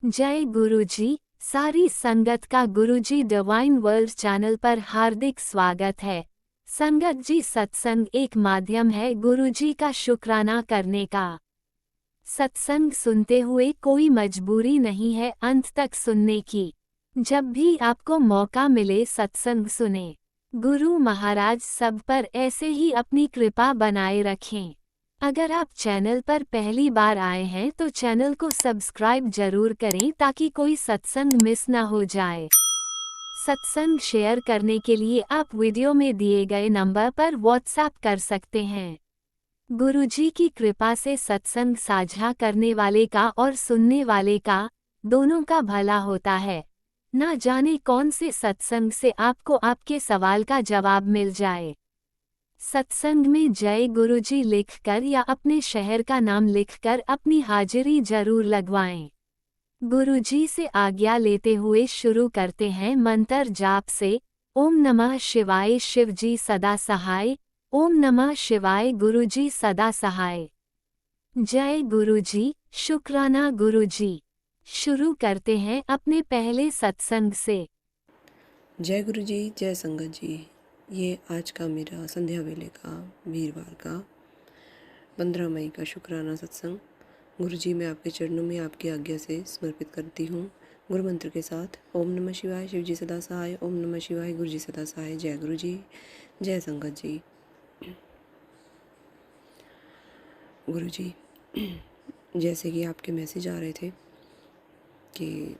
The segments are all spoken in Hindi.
जय गुरुजी। सारी संगत का गुरुजी डिवाइन वर्ल्ड चैनल पर हार्दिक स्वागत है। संगत जी, सत्संग एक माध्यम है गुरुजी का शुक्राना करने का। सत्संग सुनते हुए कोई मजबूरी नहीं है अंत तक सुनने की। जब भी आपको मौका मिले सत्संग सुने। गुरु महाराज सब पर ऐसे ही अपनी कृपा बनाए रखें। अगर आप चैनल पर पहली बार आए हैं तो चैनल को सब्सक्राइब जरूर करें ताकि कोई सत्संग मिस ना हो जाए। सत्संग शेयर करने के लिए आप वीडियो में दिए गए नंबर पर व्हाट्सएप कर सकते हैं। गुरुजी की कृपा से सत्संग साझा करने वाले का और सुनने वाले का, दोनों का भला होता है। ना जाने कौन से सत्संग से आपको आपके सवाल का जवाब मिल जाए। सत्संग में जय गुरुजी लिखकर या अपने शहर का नाम लिखकर अपनी हाजिरी जरूर लगवाएं। गुरुजी से आज्ञा लेते हुए शुरू करते हैं मंत्र जाप से। ओम नमः शिवाय शिवजी सदा सहाय। ओम नमः शिवाय गुरुजी सदा सहाय। जय गुरुजी, शुक्राना गुरुजी। शुरू करते हैं अपने पहले सत्संग से। जय गुरु जी, जय संगत जी। ये आज का मेरा संध्या वेले का वीरवार का 15 मई का शुक्राना सत्संग गुरु जी मैं आपके चरणों में आपकी आज्ञा से समर्पित करती हूँ। गुरु मंत्र के साथ ओम नमः शिवाय शिव जी सदा सहाय। ओम नमः शिवाय गुरु जी सदा सहाय। जय गुरु जी, जय संगत जी। गुरु जी, जैसे कि आपके मैसेज आ रहे थे कि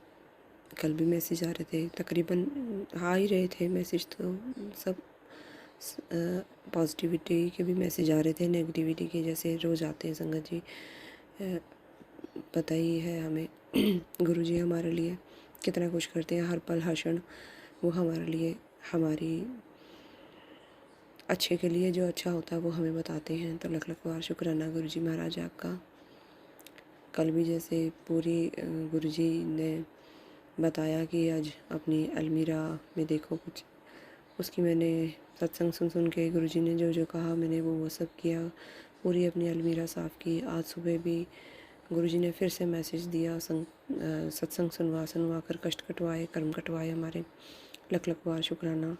कल भी मैसेज आ रहे थे, तकरीबन आ ही रहे थे मैसेज, तो सब पॉजिटिविटी के भी मैसेज आ रहे थे, नेगेटिविटी के जैसे रोज़ आते हैं संगत जी। पता ही है हमें गुरुजी हमारे लिए कितना कुछ करते हैं, हर पल हर क्षण वो हमारे लिए, हमारी अच्छे के लिए जो अच्छा होता है वो हमें बताते हैं। तो लख लख बार शुक्राना गुरुजी महाराज आपका। कल भी जैसे पूरी गुरुजी ने बताया कि आज अपनी अलमीरा में देखो कुछ, उसकी मैंने सत्संग सुन सुन के गुरुजी ने जो जो कहा मैंने वो सब किया, पूरी अपनी अलमीरा साफ़ की। आज सुबह भी गुरुजी ने फिर से मैसेज दिया, सत्संग सुनवा सुनवा कर कष्ट कटवाए, कर्म कटवाए हमारे। लख लख बार शुक्राना।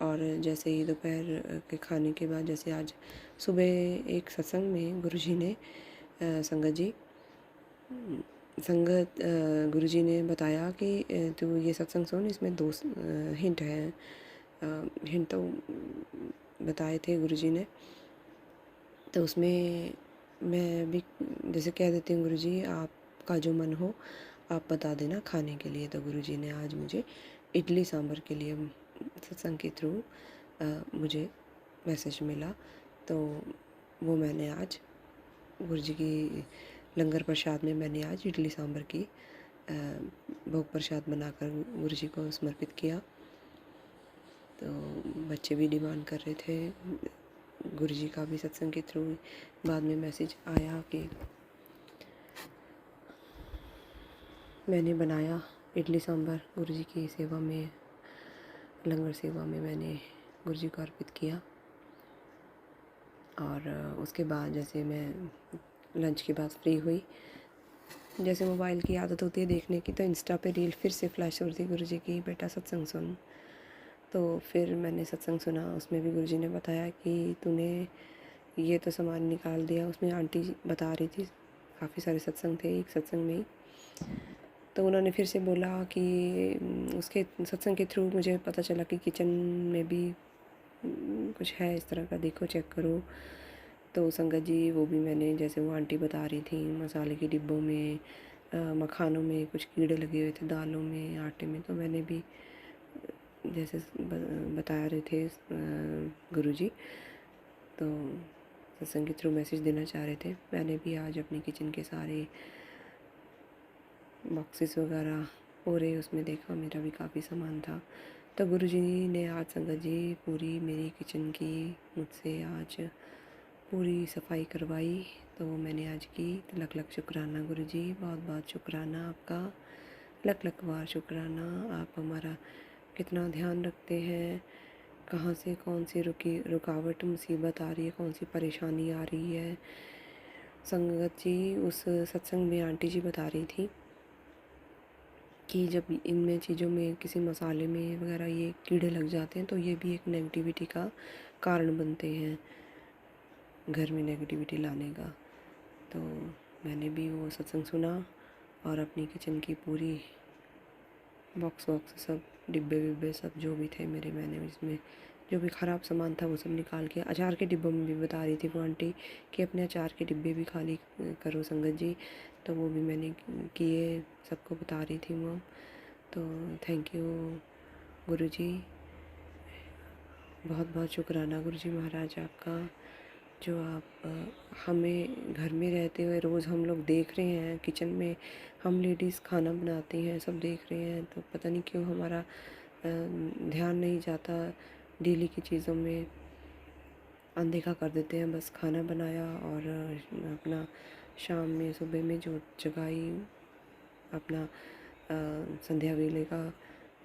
और जैसे ही दोपहर के खाने के बाद, जैसे आज सुबह एक सत्संग में गुरुजी ने संगत जी गुरुजी ने बताया कि तू ये सत्संग सुन, इसमें 2 हिंट हैं। हिंट तो बताए थे गुरुजी ने, तो उसमें मैं भी जैसे कह देती हूँ गुरुजी आपका जो मन हो आप बता देना खाने के लिए। तो गुरुजी ने आज मुझे इडली सांभर के लिए सत्संग के थ्रू मुझे मैसेज मिला, तो वो मैंने आज गुरुजी की लंगर प्रसाद में मैंने आज इडली सांभर की भोग प्रसाद बनाकर गुरुजी को समर्पित किया। तो बच्चे भी डिमांड कर रहे थे, गुरुजी का भी सत्संग के थ्रू बाद में मैसेज आया कि मैंने बनाया इडली सांभर गुरुजी की सेवा में, लंगर सेवा में मैंने गुरुजी को अर्पित किया। और उसके बाद जैसे मैं लंच के बाद फ्री हुई, जैसे मोबाइल की आदत होती है देखने की, तो इंस्टा पे रील फिर से फ्लैश हो रही थी गुरुजी की, बेटा सत्संग सुन। तो फिर मैंने सत्संग सुना, उसमें भी गुरुजी ने बताया कि तूने ये तो सामान निकाल दिया। उसमें आंटी बता रही थी, काफ़ी सारे सत्संग थे एक सत्संग में ही, तो उन्होंने फिर से बोला कि उसके सत्संग के थ्रू मुझे पता चला कि किचन में भी कुछ है इस तरह का, देखो चेक करो। तो संगत जी वो भी मैंने, जैसे वो आंटी बता रही थी मसाले के डिब्बों में, मखानों में कुछ कीड़े लगे हुए थे, दालों में, आटे में, तो मैंने भी जैसे बता रहे थे गुरुजी, तो सत्संग के थ्रू मैसेज देना चाह रहे थे। मैंने भी आज अपनी किचन के सारे बॉक्सेस वगैरह पूरे उसमें देखा, मेरा भी काफ़ी सामान था। तो गुरुजी ने आज संगत जी पूरी मेरी किचन की मुझसे आज पूरी सफाई करवाई, तो मैंने आज की। तो लख लख शुक्राना गुरुजी, बहुत बहुत शुक्राना आपका, लख लख बार शुक्राना। आप हमारा कितना ध्यान रखते हैं, कहाँ से कौन सी रुकावट मुसीबत आ रही है, कौन सी परेशानी आ रही है। संगत जी उस सत्संग में आंटी जी बता रही थी कि जब इनमें चीज़ों में किसी मसाले में वगैरह ये कीड़े लग जाते हैं तो ये भी एक नेगेटिविटी का कारण बनते हैं, घर में नेगेटिविटी लाने का। तो मैंने भी वो सत्संग सुना और अपनी किचन की पूरी बॉक्स वॉक्स सब डिब्बे विब्बे सब जो भी थे मेरे, मैंने इसमें जो भी ख़राब सामान था वो सब निकाल के, अचार के डिब्बों में भी बता रही थी वो आंटी कि अपने अचार के डिब्बे भी खाली करो संगत जी, तो वो भी मैंने किए, सबको बता रही थी वो। तो थैंक यू गुरुजी, बहुत बहुत शुक्राना गुरुजी महाराज आपका, जो आप हमें घर में रहते हुए रोज़ हम लोग देख रहे हैं किचन में हम लेडीज़ खाना बनाती हैं, सब देख रहे हैं, तो पता नहीं क्यों हमारा ध्यान नहीं जाता, डेली की चीज़ों में अनदेखा कर देते हैं। बस खाना बनाया और अपना शाम में सुबह में जो जगाई अपना संध्या वेले का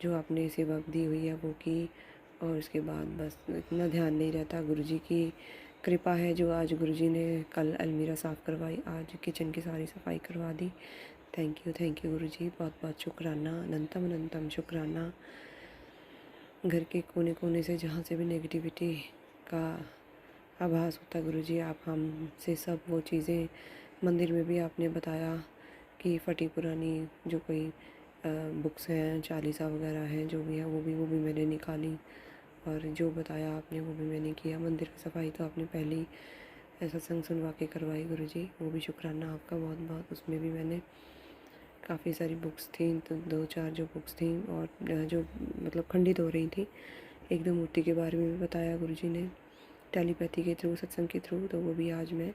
जो आपने सेवा दी हुई है वो की, और उसके बाद बस इतना ध्यान नहीं रहता। गुरुजी की कृपा है जो आज गुरुजी ने कल अलमीरा साफ़ करवाई, आज किचन की सारी सफाई करवा दी। थैंक यू गुरुजी, बहुत बहुत शुक्राना, अनंतम अनंतम शुक्राना। घर के कोने कोने से जहाँ से भी नेगेटिविटी का आभास होता गुरुजी, आप हमसे सब वो चीज़ें, मंदिर में भी आपने बताया कि फटी पुरानी जो कोई बुक्स हैं, चालीसा वगैरह हैं, जो भी है वो भी मैंने निकाली, और जो बताया आपने वो भी मैंने किया। मंदिर की सफाई तो आपने पहले ही सत्संग सुनवा के करवाई गुरुजी, वो भी शुक्राना आपका बहुत बहुत। उसमें भी मैंने काफ़ी सारी बुक्स थी, तो 2-4 जो बुक्स थी और जो मतलब खंडित हो रही थी, एक दो मूर्ति के बारे में भी बताया गुरुजी ने टेलीपैथी के थ्रू, सत्संग के थ्रू, तो वो भी आज मैं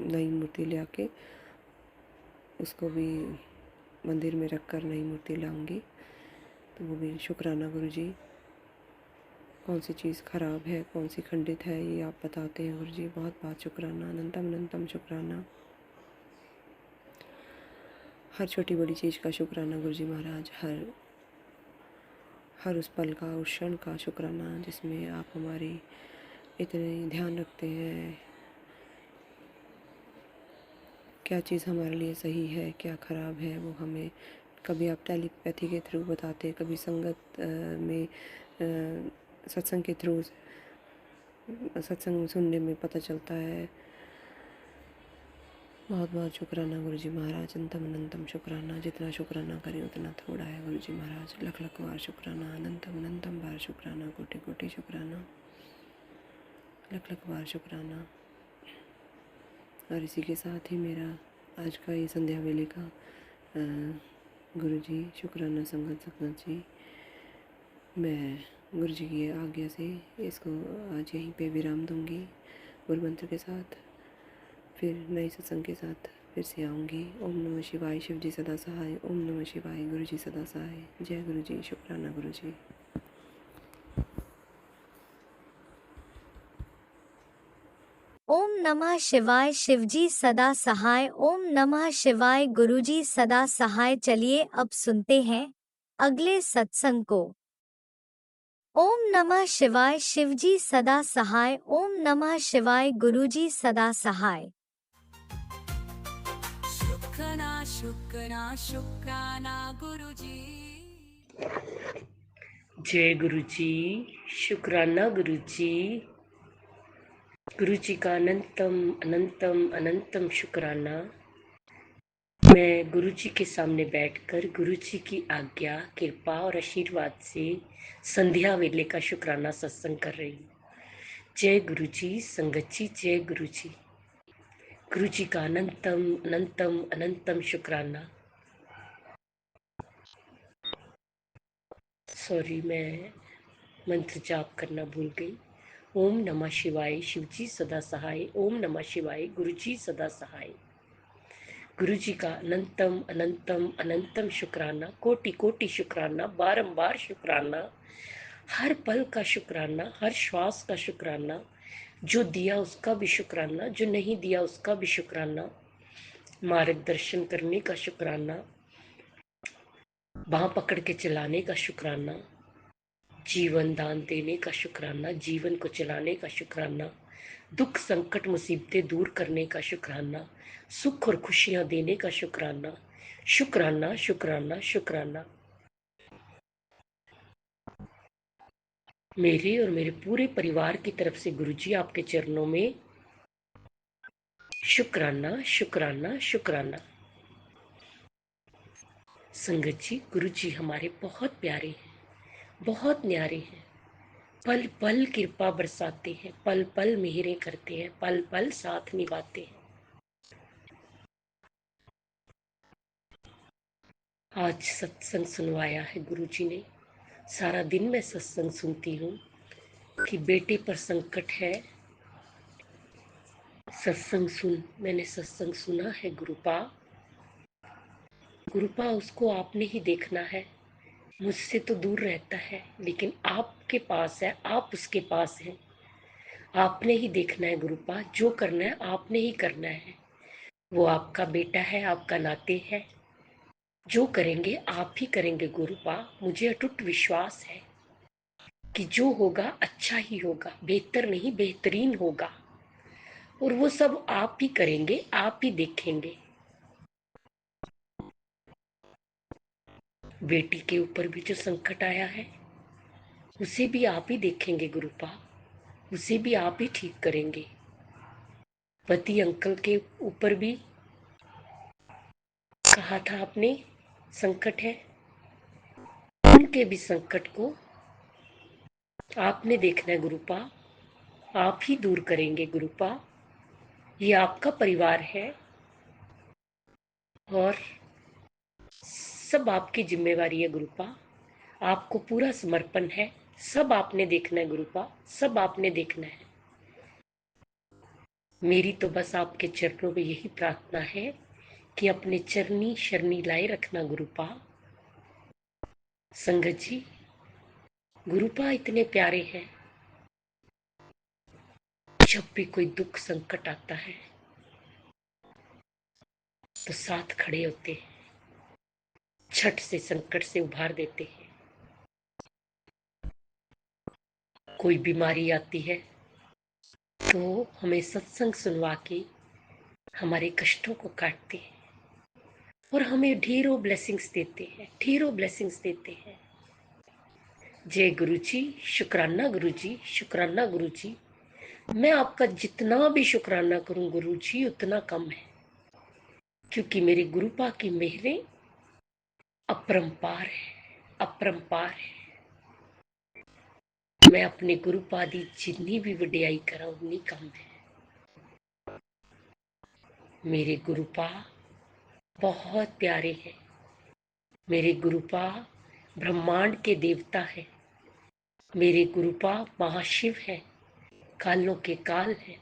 नई मूर्ति ले आके उसको भी मंदिर में रख कर नई मूर्ति लाऊंगी। तो वो भी शुक्राना गुरुजी, कौन सी चीज़ ख़राब है कौन सी खंडित है ये आप बताते हैं गुरुजी, बहुत बहुत शुक्राना, अनंतम अनंतम शुक्राना। हर छोटी बड़ी चीज़ का शुक्राना गुरुजी महाराज, हर उस पल का, उस क्षण का शुक्राना जिसमें आप हमारी इतने ध्यान रखते हैं, क्या चीज़ हमारे लिए सही है क्या ख़राब है वो हमें कभी आप टेलीपैथी के थ्रू बताते, कभी संगत में सत्संग के थ्रू सत्संग सुनने में पता चलता है। बहुत बहुत शुक्राना गुरुजी महाराज, अनंतम अनंतम शुक्राना, जितना शुक्राना करें उतना थोड़ा है गुरुजी महाराज, लख लख बार शुक्राना, अनंतम अनंतम बार शुक्राना, कोटि कोटि शुक्राना, लख लख बार शुक्राना। और इसी के साथ ही मेरा आज का ये संध्या वेले का गुरुजी शुक्राना संगत जी, मैं गुरुजी की आज्ञा से इसको आज यहीं पे विराम दूंगी। गुरु मंत्र के साथ फिर नए सत्संग के साथ फिर से आऊँगी। ओम नमः शिवाय, शिव जी सदा सहाय। ओम नमः शिवाय, गुरु जी सदा सहाय। जय गुरु जी, शुक्राना गुरु जी। ओम नमः शिवाय, शिवजी सदा सहाय। ओम नमः शिवाय, गुरुजी सदा सहाय। चलिए अब सुनते हैं अगले सत्संग को। ओम नमः शिवाय, शिवजी सदा सहाय। ओम नमः शिवाय, गुरुजी सदा सहाय। शुक्राना शुक्राना शुक्राना गुरुजी। जय गुरु जी, शुक्राना गुरु जी। गुरु जी का अनंतम अनंतम अनंतम शुक्राना। मैं गुरु जी के सामने बैठकर गुरु जी की आज्ञा, कृपा और आशीर्वाद से संध्या वेले का शुक्राना सत्संग कर रही हूँ। जय गुरु जी, संगत जी, जय गुरु जी। गुरु जी का अनंतम अनंतम अनंतम शुक्राना। सॉरी, मैं मंत्र जाप करना भूल गई। ओम नमः शिवाय, शिवजी सदा सहाय। ओम नमः शिवाय, गुरुजी सदा सहाय। गुरु जी का अनंतम अनंतम अनंतम शुक्राना, कोटि कोटि शुक्राना, बारंबार शुक्राना, हर पल का शुक्राना, हर श्वास का शुक्राना, जो दिया उसका भी शुक्राना, जो नहीं दिया उसका भी शुक्राना, मार्गदर्शन करने का शुक्राना, बाह पकड़ के चलाने का शुक्राना, जीवन दान देने का शुक्राना, जीवन को चलाने का शुक्राना, दुख संकट मुसीबतें दूर करने का शुक्राना, सुख और खुशियां देने का शुक्राना, शुक्राना शुक्राना शुक्राना। मेरे और मेरे पूरे परिवार की तरफ से गुरुजी आपके चरणों में शुक्राना शुक्राना शुक्राना। संगत जी, गुरुजी हमारे बहुत प्यारे हैं, बहुत न्यारे हैं। पल पल कृपा बरसाते हैं, पल पल मेहरें करते हैं, पल पल साथ निभाते हैं। आज सत्संग सुनवाया है गुरुजी ने। सारा दिन मैं सत्संग सुनती हूँ कि बेटे पर संकट है। मैंने सत्संग सुना है गुरुपा। गुरुपा, उसको आपने ही देखना है। मुझसे तो दूर रहता है, लेकिन आपके पास है, आप उसके पास हैं। आपने ही देखना है गुरुपा, जो करना है आपने ही करना है। वो आपका बेटा है, आपका नाते है। जो करेंगे आप ही करेंगे गुरुपा। मुझे अटूट विश्वास है कि जो होगा अच्छा ही होगा, बेहतर नहीं बेहतरीन होगा। और वो सब आप ही करेंगे, आप ही देखेंगे। बेटी के ऊपर भी जो संकट आया है, उसे भी आप ही देखेंगे गुरुपा, उसे भी आप ही ठीक करेंगे। पति अंकल के ऊपर भी कहा था आपने संकट है, उनके भी संकट को आपने देखना है गुरुपा, आप ही दूर करेंगे गुरुपा। ये आपका परिवार है और सब आपकी जिम्मेवारी है गुरुपा। आपको पूरा समर्पण है। सब आपने देखना है गुरुपा, सब आपने देखना है। मेरी तो बस आपके चरणों में यही प्रार्थना है कि अपने चरनी शरणी लाए रखना गुरुपा। संगत जी, गुरुपा इतने प्यारे हैं। जब भी कोई दुख संकट आता है तो साथ खड़े होते हैं, झट से संकट से उभार देते हैं। कोई बीमारी आती है तो हमें सत्संग सुनवा के हमारे कष्टों को काटते हैं और हमें ढेरों ब्लेसिंग्स देते हैं, ढेरों ब्लेसिंग्स देते हैं। जय गुरु जी, शुक्राना गुरु जी, शुक्राना गुरु जी। मैं आपका जितना भी शुक्राना करूं गुरु जी उतना कम है, क्योंकि मेरे गुरुपा की मेहरें अपरंपार है, अपरंपार है। मैं अपने गुरुपा दी जितनी भी वडियाई करा उतनी कम है। मेरे गुरुपा बहुत प्यारे हैं। मेरे गुरुपा ब्रह्मांड के देवता है। मेरे गुरुपा महाशिव है, कालों के काल है।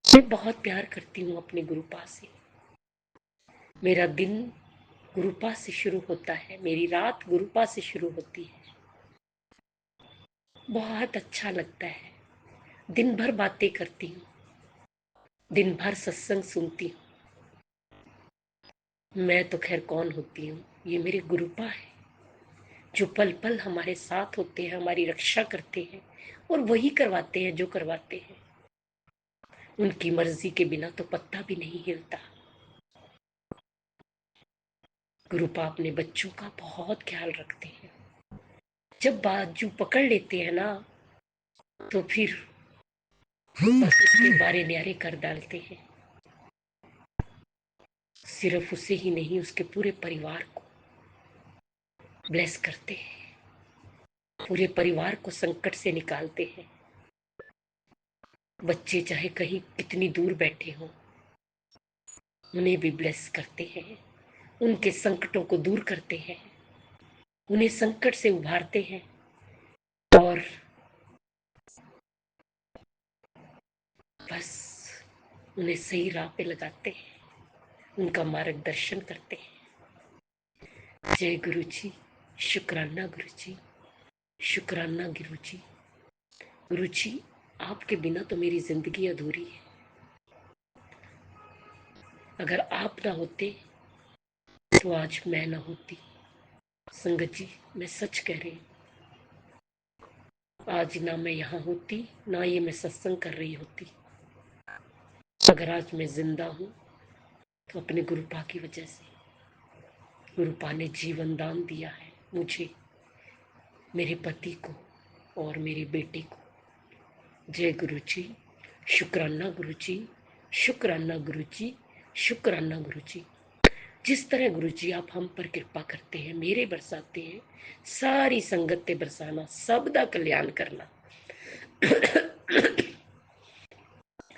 मैं बहुत प्यार करती हूँ अपने गुरुपा से। मेरा दिन गुरुपा से शुरू होता है, मेरी रात गुरुपा से शुरू होती है। बहुत अच्छा लगता है। दिन भर बातें करती हूँ, दिन भर सत्संग सुनती हूँ। मैं तो खैर कौन होती हूँ, ये मेरे गुरुपा है जो पल पल हमारे साथ होते हैं, हमारी रक्षा करते हैं और वही करवाते हैं जो करवाते हैं। उनकी मर्जी के बिना तो पत्ता भी नहीं हिलता। गुरुपा अपने बच्चों का बहुत ख्याल रखते हैं। जब बाजू पकड़ लेते हैं ना तो फिर बस उसके बारे न्यारे कर डालते हैं। सिर्फ उसे ही नहीं, उसके पूरे परिवार को ब्लेस करते हैं, पूरे परिवार को संकट से निकालते हैं। बच्चे चाहे कहीं कितनी दूर बैठे हों, उन्हें भी ब्लेस करते हैं, उनके संकटों को दूर करते हैं, उन्हें संकट से उभारते हैं और बस उन्हें सही राह पे लगाते हैं, उनका मार्गदर्शन करते हैं। जय गुरु जी, शुक्राना गुरु जी, शुक्राना गुरु जी। गुरु जी, आपके बिना तो मेरी जिंदगी अधूरी है। अगर आप ना होते तो आज मैं ना होती। संगत जी, मैं सच कह रही हूँ, आज ना मैं यहाँ होती, ना ये मैं सत्संग कर रही होती। अगर आज मैं जिंदा हूँ तो अपने गुरुपा की वजह से। गुरुपा ने जीवन दान दिया है मुझे, मेरे पति को और मेरे बेटे को। जय गुरु जी, शुक्राना गुरु जी, शुक्राना गुरु जी, शुक्राना गुरु जी। जिस तरह गुरु जी आप हम पर कृपा करते हैं, मेरे बरसाते हैं, सारी संगत ते बरसाना, सब दा कल्याण करना,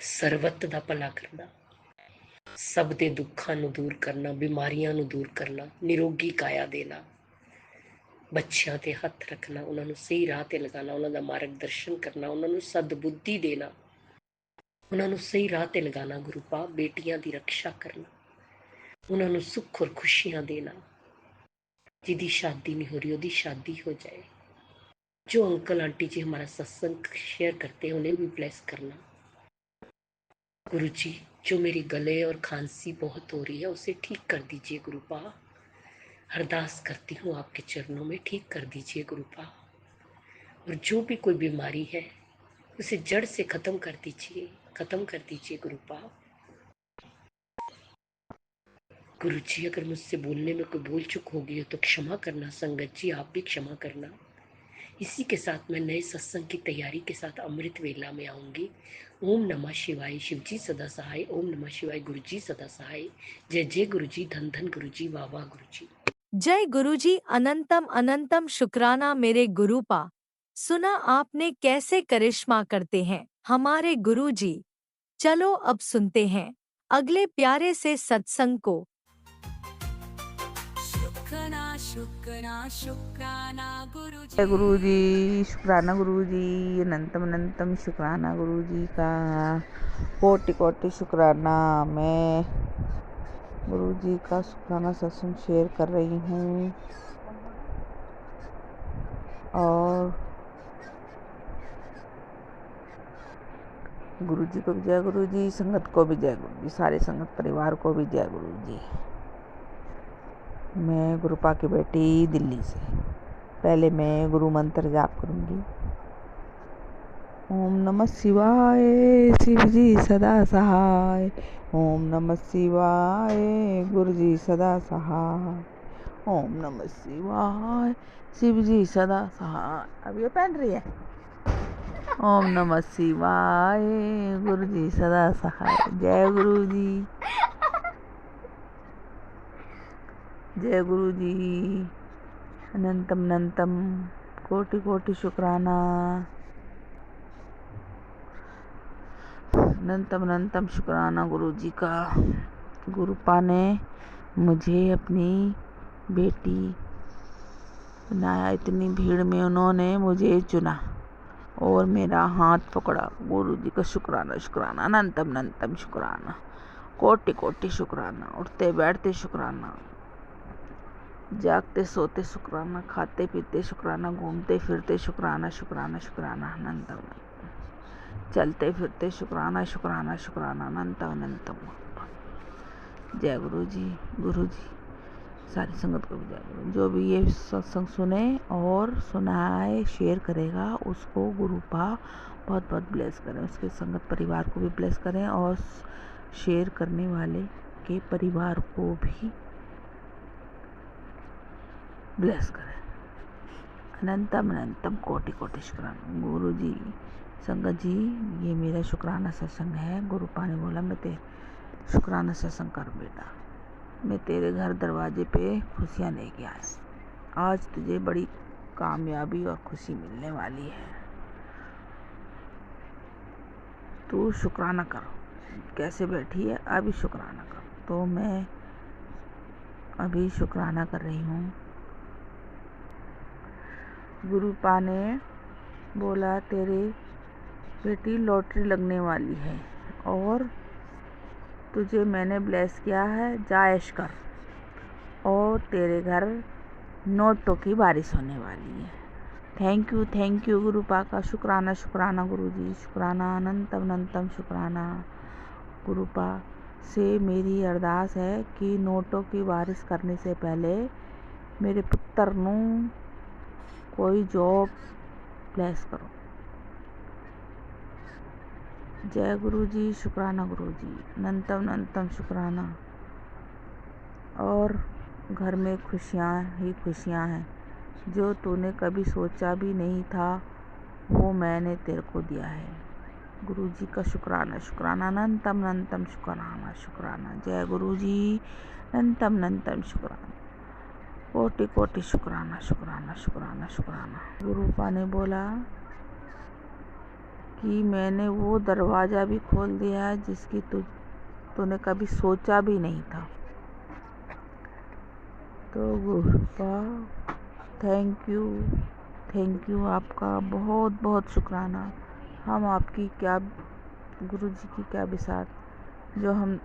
ਸਰਬੱਤ ਦਾ ਭਲਾ ਕਰਨਾ, ਸਭ ਦੇ ਦੁੱਖਾਂ ਨੂੰ ਦੂਰ ਕਰਨਾ, ਬਿਮਾਰੀਆਂ ਨੂੰ ਦੂਰ ਕਰਨਾ, ਨਿਰੋਗੀ ਕਾਇਆ ਦੇਣਾ, ਬੱਚਿਆਂ ਤੇ ਹੱਥ ਰੱਖਣਾ, ਉਹਨਾਂ ਨੂੰ ਸਹੀ ਰਾਹ ਤੇ ਲਗਾਉਣਾ, ਉਹਨਾਂ ਦਾ ਮਾਰਗਦਰਸ਼ਨ ਕਰਨਾ, ਉਹਨਾਂ ਨੂੰ ਸਦਬੁੱਧੀ ਦੇਣਾ, ਉਹਨਾਂ ਨੂੰ ਸਹੀ ਰਾਹ ਤੇ ਲਗਾਉਣਾ। ਗੁਰੂ ਪਾ ਬੇਟੀਆਂ ਦੀ ਰੱਖਿਆ ਕਰਨਾ, ਉਹਨਾਂ ਨੂੰ ਸੁੱਖ ਔਰ ਖੁਸ਼ੀਆਂ ਦੇਣਾ। ਜਿਹਦੀ शादी नहीं हो रही ਉਹਦੀ शादी हो जाए। जो अंकल आंटी जी हमारा सत्संग शेयर करते हैं उन्हें भी ब्लेस करना। गुरु जी, जो मेरी गले और खांसी बहुत हो रही है उसे ठीक कर दीजिए गुरुपा। अरदास करती हूँ आपके चरणों में, ठीक कर दीजिए गुरुपा। और जो भी कोई बीमारी है उसे जड़ से खत्म कर दीजिए, खत्म कर दीजिए गुरुपा। गुरु जी, अगर मुझसे बोलने में कोई भूल चूक होगी हो तो क्षमा करना। संगत जी, आप भी क्षमा करना। इसी के साथ मैं नए सत्संग की तैयारी के साथ अमृत वेला में आऊंगी। ओम नमः शिवाय, शिव जी सदा सहाय। ओम नमः शिवाय, गुरु जी सदा सहाय। जय जय गुरु जी, धन धन गुरु जी, वाह वाह गुरु जी। जय गुरुजी, अनंतम अनंतम शुक्राना मेरे गुरुपा। सुना आपने कैसे करिश्मा करते हैं हमारे गुरुजी। चलो अब सुनते हैं अगले प्यारे से सत्संग को। शुक्राना शुक्राना शुक्राना गुरु जय गुरु जी। जी, शुक्राना गुरु जी, अनंतम अनंतम शुक्राना गुरु जी का, कोटि कोटि शुक्राना। मैं गुरु जी का शुक्राना सत्संग शेयर कर रही हूँ और गुरु जी को भी जय गुरु जी, संगत को भी जय गुरु जी, सारे संगत परिवार को भी जय गुरु जी। मैं गुरुपा की बेटी दिल्ली से। पहले मैं गुरु मंत्र जाप करूँगी। ओम नमः शिवाय, शिव जी सदा सहाय। ओम नमः शिवाय, गुरु जी सदा सहाय। ओम नमः शिवाय, शिव जी सदा सहाय। अब ये पहन रही है। ओम नमः शिवाय, गुरु जी सदा सहाय। जय गुरु जी, जय गुरु जी, अनंतम अनंतम कोटि कोटि शुक्राना। अनंतम अनंतम शुक्राना गुरु जी का। गुरुपा ने मुझे अपनी बेटी बनाया। इतनी भीड़ में उन्होंने मुझे चुना और मेरा हाथ पकड़ा। गुरु जी का शुक्राना शुक्राना, अनंतम अनंतम शुक्राना, कोटि कोटि शुक्राना। उठते बैठते शुक्राना, जागते सोते शुक्राना, खाते पीते शुक्राना, घूमते फिरते शुक्राना शुक्राना शुक्राना, अनंतम चलते फिरते शुक्राना शुक्राना शुक्राना, अनंतम अनंतम। जय गुरु जी, गुरु जी, सारी संगत को भी जय गुरु। जो भी ये सत्संग सुने और सुनाए शेयर करेगा उसको गुरुपा बहुत बहुत ब्लेस करें। उसके संगत परिवार को भी ब्लेस करें और शेयर करने वाले के परिवार को भी ब्लेस करें। अनंतम अनंतम कोटि कोटि शुक्राना गुरु जी। संगत जी, ये मेरा शुक्राना सत्संग है। गुरुपा ने बोला मैं तेरे शुक्राना सत्संग कर बेटा, मैं तेरे घर दरवाजे पे खुशियाँ लेके आया। आज तुझे बड़ी कामयाबी और खुशी मिलने वाली है। तू शुक्राना कर। कैसे बैठी है? अभी शुक्राना कर। तो मैं अभी शुक्राना कर रही हूँ। गुरुपा ने बोला तेरी बेटी लॉटरी लगने वाली है और तुझे मैंने ब्लेस किया है, जा ऐश कर और तेरे घर नोटों की बारिश होने वाली है। थैंक यू गुरुपा का। शुक्राना शुक्राना गुरु जी, शुक्राना, अनंतम अनंतम शुक्राना। गुरुपा से मेरी अरदास है कि नोटों की बारिश करने से पहले मेरे पुत्र नू कोई जॉब ब्लेस करो। जय गुरु जी, शुक्राना गुरु जी, अनंतम अनंतम शुक्राना। और घर में खुशियाँ ही खुशियाँ हैं। जो तूने कभी सोचा भी नहीं था वो मैंने तेरे को दिया है। गुरु जी का शुक्राना, शुक्राना, अनंतम अनंतम शुक्राना, शुक्राना। जय गुरु जी, अनंतम अनंतम शुक्राना, कोटि कोटि शुक्राना, शुक्राना, शुक्राना, शुक्राना। गुरुपा ने बोला कि मैंने वो दरवाज़ा भी खोल दिया है जिसकी तूने कभी सोचा भी नहीं था। तो गुरुपा थैंक यू, आपका बहुत बहुत शुक्राना। हम आपकी क्या, गुरु जी की क्या बिसात जो हम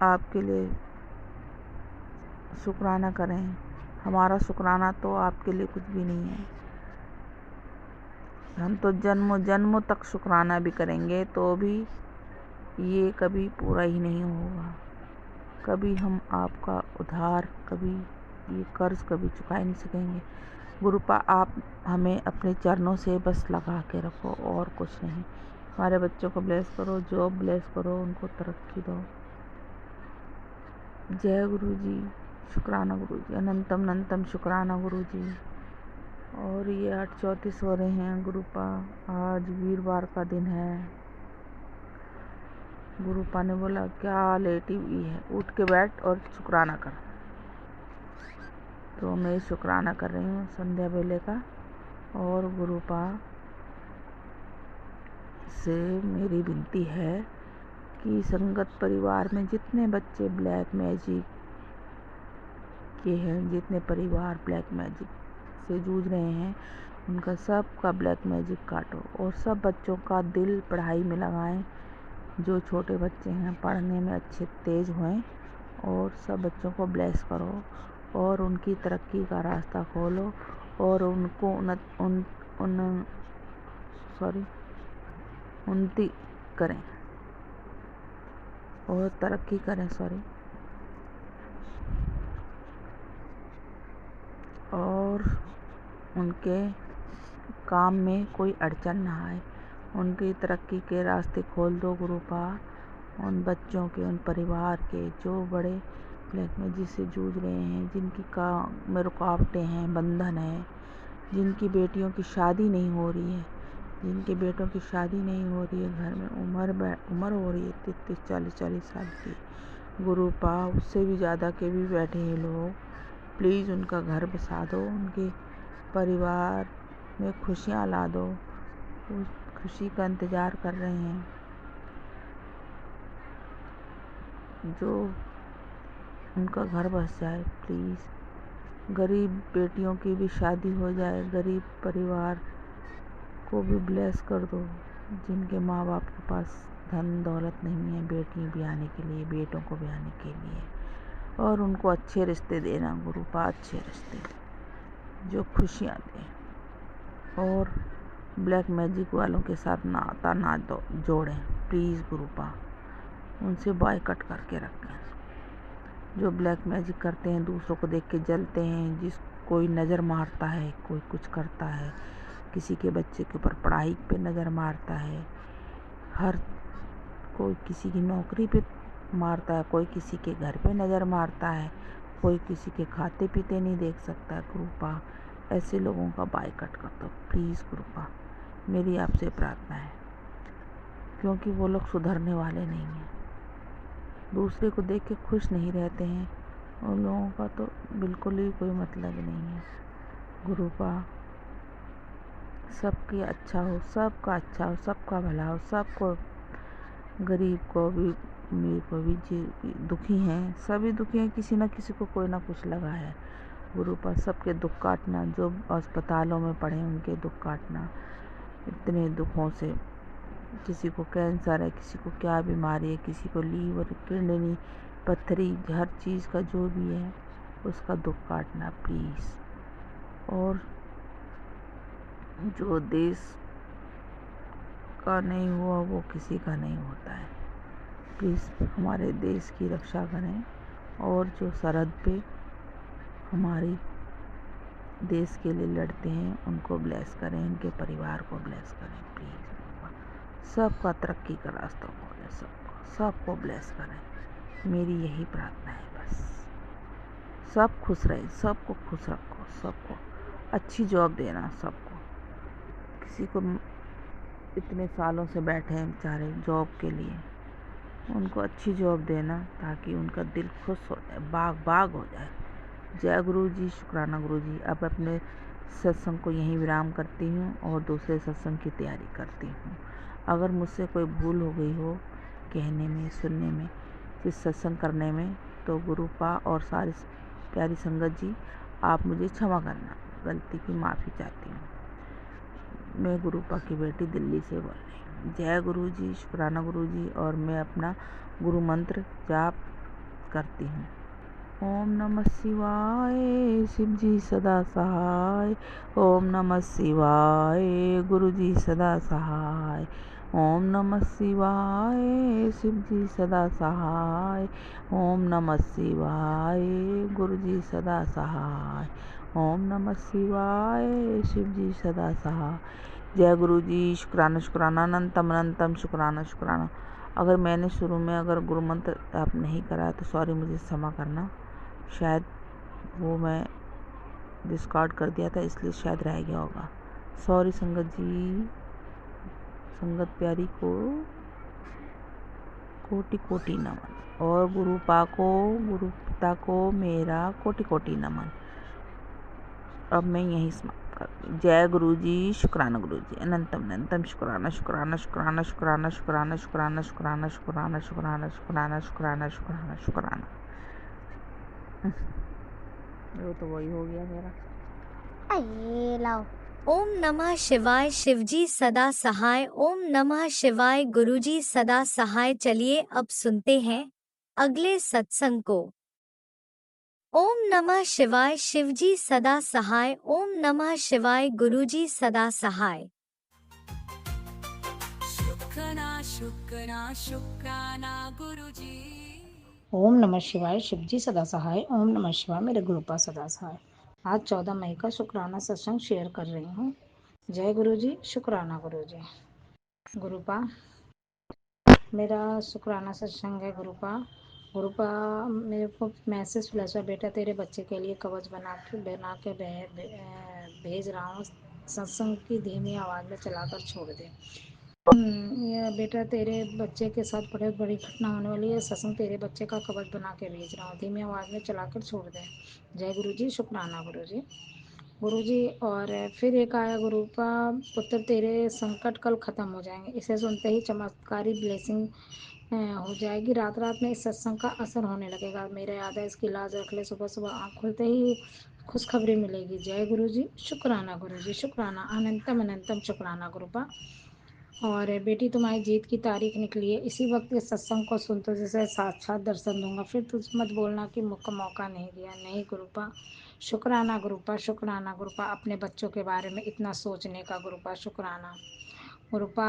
आपके लिए शुक्राना करें। हमारा शुक्राना तो आपके लिए कुछ भी नहीं है। हम तो जन्मों जन्मों तक शुक्राना भी करेंगे तो भी ये कभी पूरा ही नहीं होगा। कभी हम आपका उधार, कभी ये कर्ज कभी चुका ही नहीं सकेंगे। गुरुपा आप हमें अपने चरणों से बस लगा के रखो और कुछ नहीं। हमारे बच्चों को ब्लेस करो, जॉब ब्लेस करो, उनको तरक्की दो। जय गुरु जी, शुक्राना गुरु जी, अनंतम अनंतम शुक्राना गुरु जी। और ये 8:34 हो रहे हैं गुरुपा। आज वीरवार का दिन है। गुरुपा ने बोला क्या लेटी हुई है, उठ के बैठ और शुक्राना कर। तो मैं शुक्राना कर रही हूँ संध्या वेले का। और गुरुपा से मेरी विनती है कि संगत परिवार में जितने बच्चे ब्लैक मैजिक के हैं, जितने परिवार ब्लैक मैजिक से जूझ रहे हैं, उनका सब का ब्लैक मैजिक काटो और सब बच्चों का दिल पढ़ाई में लगाएं। जो छोटे बच्चे हैं पढ़ने में अच्छे तेज हों और सब बच्चों को ब्लेस करो और उनकी तरक्की का रास्ता खोलो और उनको उन्नति करें और तरक्की करें और उनके काम में कोई अड़चन ना आए। उनकी तरक्की के रास्ते खोल दो गुरुपा। उन बच्चों के, उन परिवार के जो बड़े ब्लैक मैजिक से जूझ रहे हैं, जिनकी काम में रुकावटें हैं, बंधन है, जिनकी बेटियों की शादी नहीं हो रही है, जिनके बेटों की शादी नहीं हो रही है, घर में उम्र हो रही है 33-40 साल की गुरुपा, उससे भी ज़्यादा के भी बैठे हैं लोग। प्लीज़ उनका घर बसा दो, उनके परिवार में खुशियाँ ला दो। उस खुशी का इंतज़ार कर रहे हैं। जो उनका घर बस जाए प्लीज़। गरीब बेटियों की भी शादी हो जाए, गरीब परिवार को भी ब्लेस कर दो। जिनके माँ बाप के पास धन दौलत नहीं है बेटी ब्याहने के लिए, बेटों को ब्याहने के लिए, और उनको अच्छे रिश्ते देना गुरुपा, अच्छे रिश्ते जो खुशियाँ दें और ब्लैक मैजिक वालों के साथ नाता ना जोड़ें प्लीज़ गुरुपा। उनसे बॉयकट करके रखें। जो ब्लैक मैजिक करते हैं, दूसरों को देख के जलते हैं, जिस कोई नज़र मारता है, कोई कुछ करता है, किसी के बच्चे के ऊपर पढ़ाई पे नज़र मारता है, हर कोई किसी की नौकरी पे मारता है, कोई किसी के घर पे नज़र मारता है, कोई किसी के खाते पीते नहीं देख सकता गुरुपा। ऐसे लोगों का बायकट कर दो प्लीज़ गुरुपा, मेरी आपसे प्रार्थना है। क्योंकि वो लोग सुधरने वाले नहीं हैं, दूसरे को देख के खुश नहीं रहते हैं, उन लोगों का तो बिल्कुल ही कोई मतलब नहीं है गुरुपा। सबकी अच्छा हो, सबका अच्छा हो, सबका भला हो, सबको, गरीब को भी अमीर को भी, जी दुखी हैं सभी दुखी हैं, किसी न किसी को कोई ना कुछ लगा है गुरुपा। सबके दुख काटना, जो अस्पतालों में पड़े उनके दुख काटना, इतने दुखों से, किसी को कैंसर है, किसी को क्या बीमारी है, किसी को लीवर, किडनी, पथरी, हर चीज़ का जो भी है उसका दुख काटना प्लीज़। और जो देश का नहीं हुआ वो किसी का नहीं होता है। प्लीज़ हमारे देश की रक्षा करें और जो सरहद पे हमारी देश के लिए लड़ते हैं उनको ब्लेस करें, उनके परिवार को ब्लेस करें प्लीज़। सबका तरक्की का रास्ता खोलें, सबको ब्लेस करें, मेरी यही प्रार्थना है बस। सब खुश रहे, सबको खुश रखो, सबको अच्छी जॉब देना, सबको किसी को इतने सालों से बैठे हैं बेचारे जॉब के लिए, उनको अच्छी जॉब देना ताकि उनका दिल खुश हो जाए, बाग बाग हो जाए। जय गुरु जी, शुक्राना गुरु जी। अब अपने सत्संग को यहीं विराम करती हूँ और दूसरे सत्संग की तैयारी करती हूँ। अगर मुझसे कोई भूल हो गई हो कहने में, सुनने में, इस सत्संग करने में, तो गुरुपा और सारी प्यारी संगत जी आप मुझे क्षमा करना, गलती की माफ़ी चाहती हूँ। मैं गुरुपा की बेटी दिल्ली से बोल रही हूँ। जय गुरु जी, शुक्राना गुरु जी। और मैं अपना गुरु मंत्र जाप करती हूँ। ओम नमः शिवाय, शिव जी सदा सहाय। ओम नमः शिवाय, गुरु जी सदा सहाय। ओम नमः शिवाय, शिव जी सदा सहाय। ओम नमः शिवाय, गुरु जी सदा सहाय। ओम नमः शिवाय, शिव जी सदा सहाय। जय गुरु जी, शुक्राना शुक्राना, अनंतम अनंतम शुक्राना शुक्राना। अगर मैंने शुरू में अगर गुरु मंत्र आप नहीं करा तो सॉरी, मुझे क्षमा करना। शायद वो मैं डिस्कार्ड कर दिया था, इसलिए शायद रह गया होगा। सॉरी संगत जी, संगत प्यारी को कोटि कोटि नमन और गुरुपा को, गुरु पिता को मेरा कोटि कोटि नमन। अब मैं यही समाप्त करती हूँ। जय गुरु जी, शुक्राना गुरु जी, अनंतम अनंतम शुक्राना शुक्राना शुक्राना शुक्राना शुक्राना शुक्राना शुक्राना शुक्राना शुक्राना शुक्राना शुक्राना शुक्राना शुक्राना। वो तो वही हो गया मेरा। अये लाओ। ओम नमः शिवाय, शिवजी सदा सहाय। ओम नमः शिवाय, गुरुजी सदा सहाय। चलिए अब सुनते हैं अगले सत्संग को। ओम नमः शिवाय, शिवजी सदा सहाय। ओम नमः शिवाय, गुरुजी सदा सहाय। शुक्राना शुक्राना शुक्राना गुरुजी। ओम नमः शिवाय, शिवजी सदा सहाय। ओम नमः शिवाय, मेरे गुरुपा सदा सहाय। आज 14 मई का शुक्राना सत्संग शेयर कर रही हूँ। जय गुरु जी, शुक्राना गुरु जी। गुरुपा मेरा शुक्राना सत्संग है। गुरुपा गुरुपा मेरे को मैसेज फ्लैश हुआ, बेटा तेरे बच्चे के लिए कवच बना के भेज रहा हूँ, सत्संग की धीमी आवाज़ में चलाकर छोड़ दे। ये बेटा तेरे बच्चे के साथ बहुत बड़ी घटना होने वाली है, सत्संग तेरे बच्चे का कवच बना के भेज रहा हूँ, धीमी आवाज़ में चलाकर छोड़ दे। जय गुरु जी, शुक्राना गुरु जी। गुरु जी और फिर एक आया, गुरुपा पुत्र तेरे संकट कल खत्म हो जाएंगे। इसे सुनते ही चमत्कारी ब्लेसिंग हो जाएगी। रात रात में इस सत्संग का असर होने लगेगा। मेरा याद है, इसकी लाज रख ले, सुबह सुबह आँख खुलते ही खुशखबरी मिलेगी। जय गुरु जी, शुक्राना गुरु जी, शुक्राना, अनंतम अनंतम शुक्राना गुरुपा। और बेटी तुम्हारी जीत की तारीख निकली है, इसी वक्त इस सत्संग को सुन तो जैसे साक्षात दर्शन दूंगा। फिर तुझ मत बोलना कि मुझको मौका नहीं दिया। नहीं गुरुपा, शुक्राना गुरुपा, शुक्राना गुरुपा। अपने बच्चों के बारे में इतना सोचने का गुरुपा, शुक्राना गुरुपा।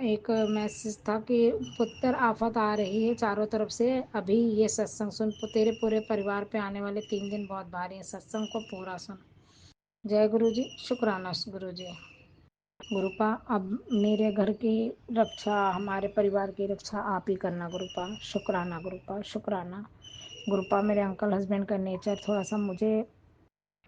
एक मैसेज था कि पुत्र आफत आ रही है चारों तरफ से, अभी ये सत्संग सुन, तेरे पूरे परिवार पे आने वाले 3 दिन बहुत भारी हैं, सत्संग को पूरा सुन। जय गुरु जी, शुक्राना गुरु जी। गुरुपा अब मेरे घर की रक्षा, हमारे परिवार की रक्षा आप ही करना गुरुपा, शुक्राना गुरुपा, शुक्राना गुरुपा। मेरे अंकल हस्बैंड का नेचर थोड़ा सा मुझे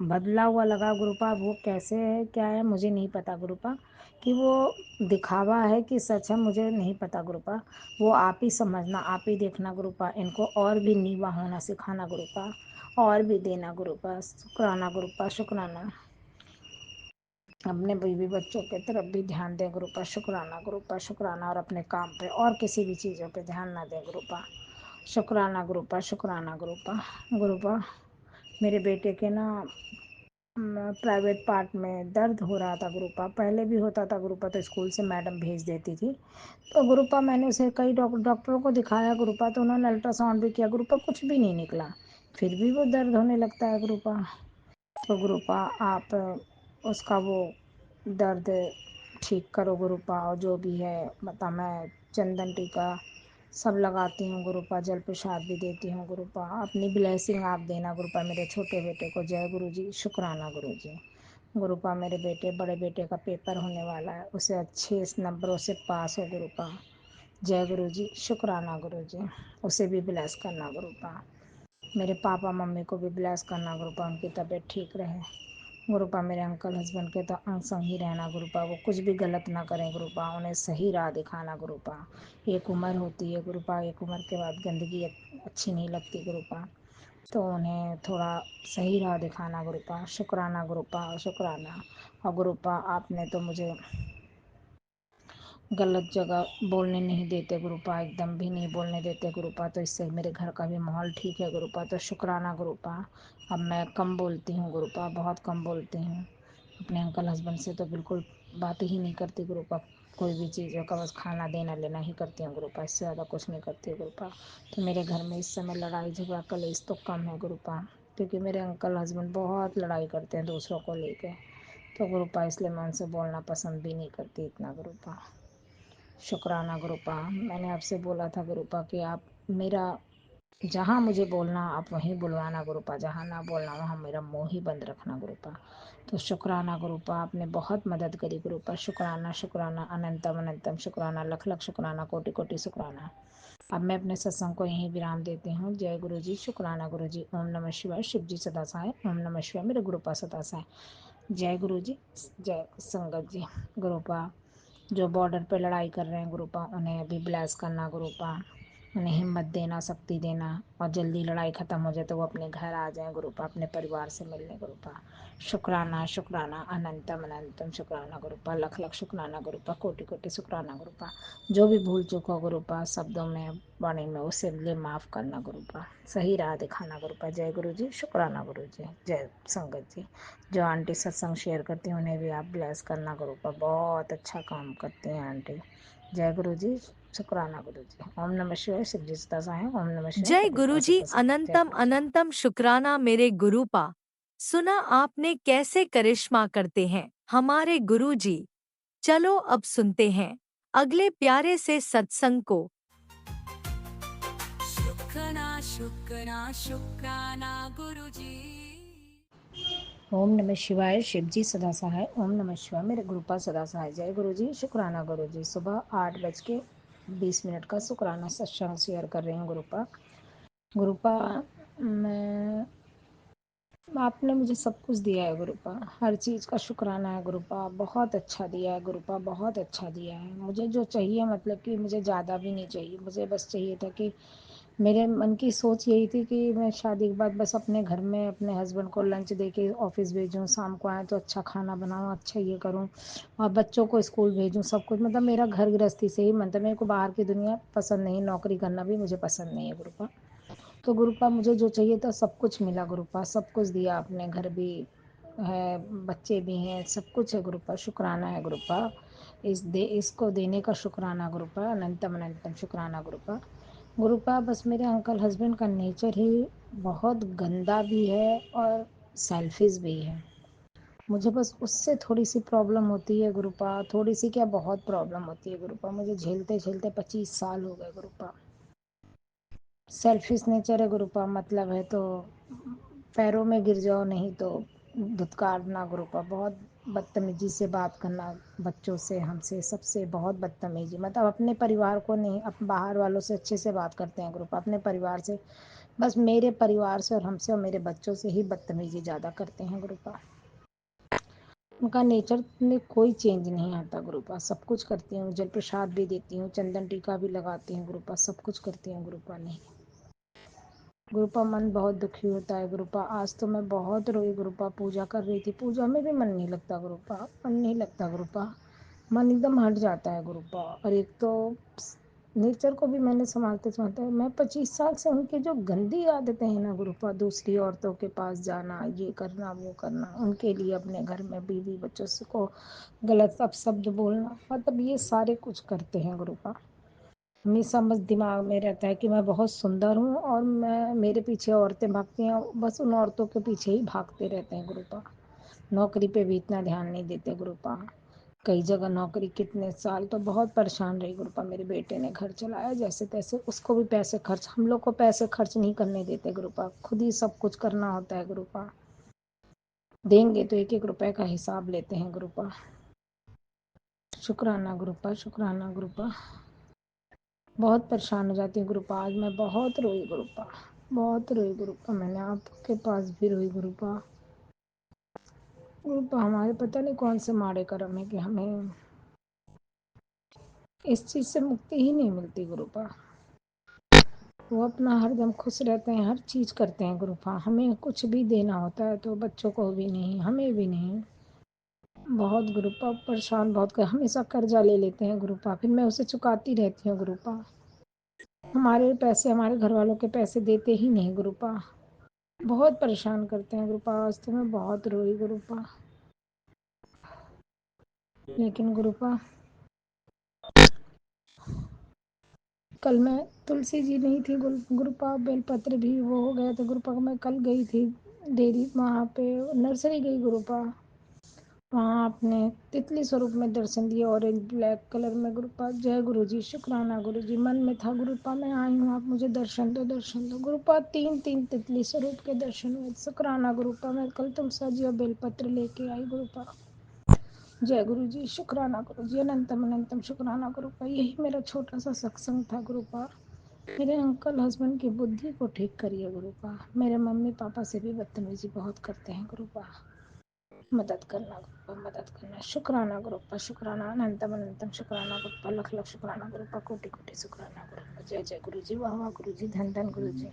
बदला हुआ लगा गुरुपा। वो कैसे है, क्या है, मुझे नहीं पता गुरुपा, कि वो दिखावा है कि सच है, मुझे नहीं पता गुरुपा। वो आप ही समझना, आप ही देखना गुरुपा। इनको और भी नीवा होना सिखाना गुरुपा, और भी देना गुरुपा, शुक्राना गुरुपा, शुक्राना। अपने बीवी बच्चों के तरफ भी ध्यान दें गुरुपा, शुक्राना गुरुपा, शुक्राना। और अपने काम पे और किसी भी चीज़ों पे ध्यान ना दें गुरुपा, शुक्राना गुरुपा, शुक्राना गुरुपा। गुरुपा मेरे बेटे के ना प्राइवेट पार्ट में दर्द हो रहा था गुरुपा, पहले भी होता था गुरुपा, तो स्कूल से मैडम भेज देती थी। तो गुरुपा मैंने उसे कई डॉक्टरों को दिखाया गुरुपा, तो उन्होंने अल्ट्रासाउंड भी किया गुरुपा, कुछ भी नहीं निकला, फिर भी वो दर्द होने लगता है गुरुपा। तो गुरुपा आप उसका वो दर्द ठीक करो गुरुपा, और जो भी है मतलब मैं चंदन टीका सब लगाती हूँ गुरुपा, जल प्रसाद भी देती हूँ गुरुपा। अपनी ब्लेसिंग आप देना गुरुपा मेरे छोटे बेटे को। जय गुरु जी, शुक्राना गुरु जी। गुरुपा मेरे बड़े बेटे का पेपर होने वाला है, उसे अच्छे नंबरों से पास हो गुरुपा। जय गुरु जी, शुक्राना गुरु जी। उसे भी ब्लेस करना गुरुपा। मेरे पापा मम्मी को भी ब्लेस करना गुरुपा, उनकी तबीयत ठीक रहे गुरुपा। मेरे अंकल हस्बैंड के तो अंग संग ही रहना गुरुपा, वो कुछ भी गलत ना करें गुरुपा, उन्हें सही राह दिखाना गुरुपा। एक उम्र होती है गुरुपा, एक उम्र के बाद गंदगी अच्छी नहीं लगती गुरुपा, तो उन्हें थोड़ा सही राह दिखाना गुरुपा। शुक्राना गुरुपा, शुक्राना। और गुरुपा आपने तो मुझे गलत जगह बोलने नहीं देते गुरुपा, एकदम भी नहीं बोलने देते गुरुपा, तो इससे मेरे घर का भी माहौल ठीक है गुरुपा, तो शुक्राना गुरुपा। अब मैं कम बोलती हूँ गुरुपा, बहुत कम बोलती हूँ। अपने अंकल हस्बैंड से तो बिल्कुल बात ही नहीं करती गुरुपा, कोई भी चीज़ का बस खाना देना लेना ही करती हूँ गुरुपा, इससे ज़्यादा कुछ नहीं करती गुरुपा। तो मेरे घर में इस समय लड़ाई झगड़ा कलेश तो कम है गुरुपा, क्योंकि मेरे अंकल हस्बैंड बहुत लड़ाई करते हैं दूसरों को लेके, तो गुरुपा इसलिए मैं उनसे बोलना पसंद भी नहीं करती इतना गुरुपा। शुक्राना गुरुपा। मैंने आपसे बोला था गुरुपा कि आप मेरा जहाँ मुझे बोलना आप वहीं बुलवाना गुरुपा, जहाँ ना बोलना वहाँ मेरा मुंह ही बंद रखना गुरुपा। तो शुक्राना गुरुपा, आपने बहुत मदद करी गुरुपा। शुक्राना शुक्राना, अनंतम अनंतम शुक्राना, लख लख शुक्राना, कोटि कोटि शुक्राना। अब मैं अपने सत्संग को यहीं विराम देती हूँ। जय गुरु जी, शुक्राना गुरु जी। ओम नमः शिवाय, शिव जी सदा सहाय। ओम नमः शिवाय, मेरे गुरुपा सदा सहाय। जय गुरु जी, जय संगत जी। गुरुपा जो बॉर्डर पे लड़ाई कर रहे हैं गुरुपा, उन्हें अभी ब्लेस करना गुरुपा, उन्हें हिम्मत देना, शक्ति देना, और जल्दी लड़ाई ख़त्म हो जाए तो वो अपने घर आ जाएं गुरुपा, अपने परिवार से मिलने गुरुपा। शुक्राना शुक्राना, अनंतम अनंतम शुक्राना गुरुपा, लख लख शुक्राना गुरुपा, कोटि कोटि शुक्राना गुरुपा। जो भी भूल चूक हो गुरुपा शब्दों में वाणी में, उसे लिए माफ़ करना गुरुपा, सही राह दिखाना गुरुपा। जय गुरु जी, शुक्राना गुरु जी। जय संगत जी। जो आंटी सत्संग शेयर करती हैं उन्हें भी आप ब्लेस करना गुरुपा, बहुत अच्छा काम करती हैं आंटी। जय गुरु जी, शुक्राना गुरु जी। ओम नमः शिवाय, शिव जी सदा सहाय। ओम नमः शिवाय, जय मेरे गुरुपा गुरुजी, सदा सहाय। जय अनंतम गुरु जी। अनंतम शुक्राना मेरे गुरुपा। सुना आपने कैसे करिश्मा करते हैं हमारे गुरुजी। चलो अब सुनते हैं अगले प्यारे से सत्संग को। शुक्राना शुक्राना शुक्राना गुरुजी। ओम नमः शिवाय, शिव जी सदा सहाय। ओम नमः शिवाय, मेरे गुरुपा सदा सहाय। जय गुरु जी, शुक्राना गुरु जी। सुबह 8:20 का शुक्राना सत्संग शेयर कर रही हूँ गुरुपा। गुरुपा, मैं आपने मुझे सब कुछ दिया है गुरुपा, हर चीज़ का शुक्राना है गुरुपा, बहुत अच्छा दिया है गुरुपा, बहुत अच्छा दिया है। मुझे जो चाहिए, मतलब कि मुझे ज़्यादा भी नहीं चाहिए, मुझे बस चाहिए था कि मेरे मन की सोच यही थी कि मैं शादी के बाद बस अपने घर में अपने हस्बैंड को लंच दे के ऑफिस भेजूँ, शाम को आए तो अच्छा खाना बनाऊँ, अच्छा ये करूँ, और बच्चों को स्कूल भेजूँ, सब कुछ, मतलब मेरा घर गृहस्थी से ही, मतलब मेरे को बाहर की दुनिया पसंद नहीं, नौकरी करना भी मुझे पसंद नहीं है गुरुपा। तो गुरुपा मुझे जो चाहिए था सब कुछ मिला गुरुपा, सब कुछ दिया आपने, घर भी है, बच्चे भी हैं, सब कुछ है गुरुपा, शुक्राना है गुरुपा। इसको देने का शुक्राना गुरुपा, अनंतम अनंतम शुक्राना गुरुपा। गुरुपा बस मेरे अंकल हस्बैंड का नेचर ही बहुत गंदा भी है और सेल्फिश भी है। मुझे बस उससे थोड़ी सी प्रॉब्लम होती है गुरुपा, थोड़ी सी क्या, बहुत प्रॉब्लम होती है गुरुपा, मुझे झेलते झेलते 25 साल हो गए गुरुपा। सेल्फिश नेचर है गुरुपा, मतलब है तो पैरों में गिर जाओ, नहीं तो धुतकारना गुरुपा, बहुत बदतमीजी से बात करना, बच्चों से, हमसे, सबसे बहुत बदतमीजी, मतलब अपने परिवार को नहीं, बाहर वालों से अच्छे से बात करते हैं गुरुपा, अपने परिवार से बस, मेरे परिवार से और हमसे और मेरे बच्चों से ही बदतमीजी ज़्यादा करते हैं गुरुपा। उनका नेचर में कोई चेंज नहीं आता गुरुपा, सब कुछ करती हूँ, जल प्रसाद भी देती हूँ, चंदन टीका भी लगाती हूँ गुरुपा, सब कुछ करती हूँ गुरुपा, नहीं गुरुपा मन बहुत दुखी होता है गुरुपा। आज तो मैं बहुत रोई गुरुपा, पूजा कर रही थी, पूजा में भी मन नहीं लगता गुरुपा, मन नहीं लगता गुरुपा, मन एकदम हट जाता है गुरुपा। और एक तो नेचर को भी मैंने संभालते संभालते, मैं 25 साल से उनकी जो गंदी आदतें हैं ना गुरुपा, दूसरी औरतों के पास जाना, ये करना वो करना, उनके लिए अपने घर में बीवी बच्चों से को गलत अपशब्द बोलना, मतलब ये सारे कुछ करते हैं गुरुपा। हमेशा बस दिमाग में रहता है कि मैं बहुत सुंदर हूँ और मैं, मेरे पीछे औरतें भागती हैं, बस उन औरतों के पीछे ही भागते रहते हैं गुरुपा। नौकरी पे भी इतना ध्यान नहीं देते गुरुपा, कई जगह नौकरी, कितने साल तो बहुत परेशान रही गुरुपा। मेरे बेटे ने घर चलाया जैसे तैसे, उसको भी पैसे खर्च, हम लोग को पैसे खर्च नहीं करने देते गुरुपा, खुद ही सब कुछ करना होता है गुरुपा। देंगे तो एक एक रुपए का हिसाब लेते हैं गुरुपा। शुक्राना गुरुपा, शुक्राना गुरुपा। बहुत परेशान हो जाती हूँ गुरुपा, आज मैं बहुत रोई गुरुपा, बहुत रोई गुरुपा, मैंने आपके पास भी रोई गुरुपा। गुरुपा हमारे पता नहीं कौन से माड़े कर्म है कि हमें इस चीज से मुक्ति ही नहीं मिलती गुरुपा। वो अपना हरदम खुश रहते हैं, हर चीज करते हैं गुरुपा। हमें कुछ भी देना होता है तो बच्चों को भी नहीं, हमें भी नहीं। बहुत गुरुपा परेशान, बहुत हमेशा कर्जा ले लेते हैं गुरुपा, फिर मैं उसे चुकाती रहती हूँ गुरुपा। हमारे पैसे, हमारे घर वालों के पैसे देते ही नहीं गुरुपा। बहुत परेशान करते हैं गुरुपा। आज तो मैं बहुत रोई गुरुपा। लेकिन गुरुपा कल मैं, तुलसी जी नहीं थी गुरुपा, बेलपत्र भी वो हो गया था गुरुपा। मैं कल गई थी डेयरी, वहाँ पे नर्सरी गई गुरुपा। वहाँ आपने तितली स्वरूप में दर्शन दिए, ऑरेंज ब्लैक कलर में गुरुपा। जय गुरु जी, शुक्राना गुरु जी। मन में था गुरुपा मैं आई हूँ, आप मुझे दर्शन दो, दर्शन दो गुरुपा। तीन तीन तितली स्वरूप के दर्शन हुए, शुक्राना गुरुपा। मैं कल तुलसा जी और बेलपत्र लेके आई गुरुपा। जय गुरु जी, शुक्राना गुरु जी, अनंतम अनंतम शुक्राना गुरुपा। यही मेरा छोटा सा सत्संग था गुरुपा। मेरे अंकल हस्बैंड की बुद्धि को ठीक करिए गुरुपा। मेरे मम्मी पापा से भी बदतमीजी बहुत करते हैं गुरुपा। मदद करना गुरुपा, मदद करना। शुक्राना गुरुपा, शुक्राना, अनंतम अनंतम शुक्राना गुरुपा। लख लख शुक्राना गुरुपा, कोटि कोटि शुक्राना गुरुपा। जय जय गुरु जी, वाह वाह गुरु जी, धन धन गुरु जी।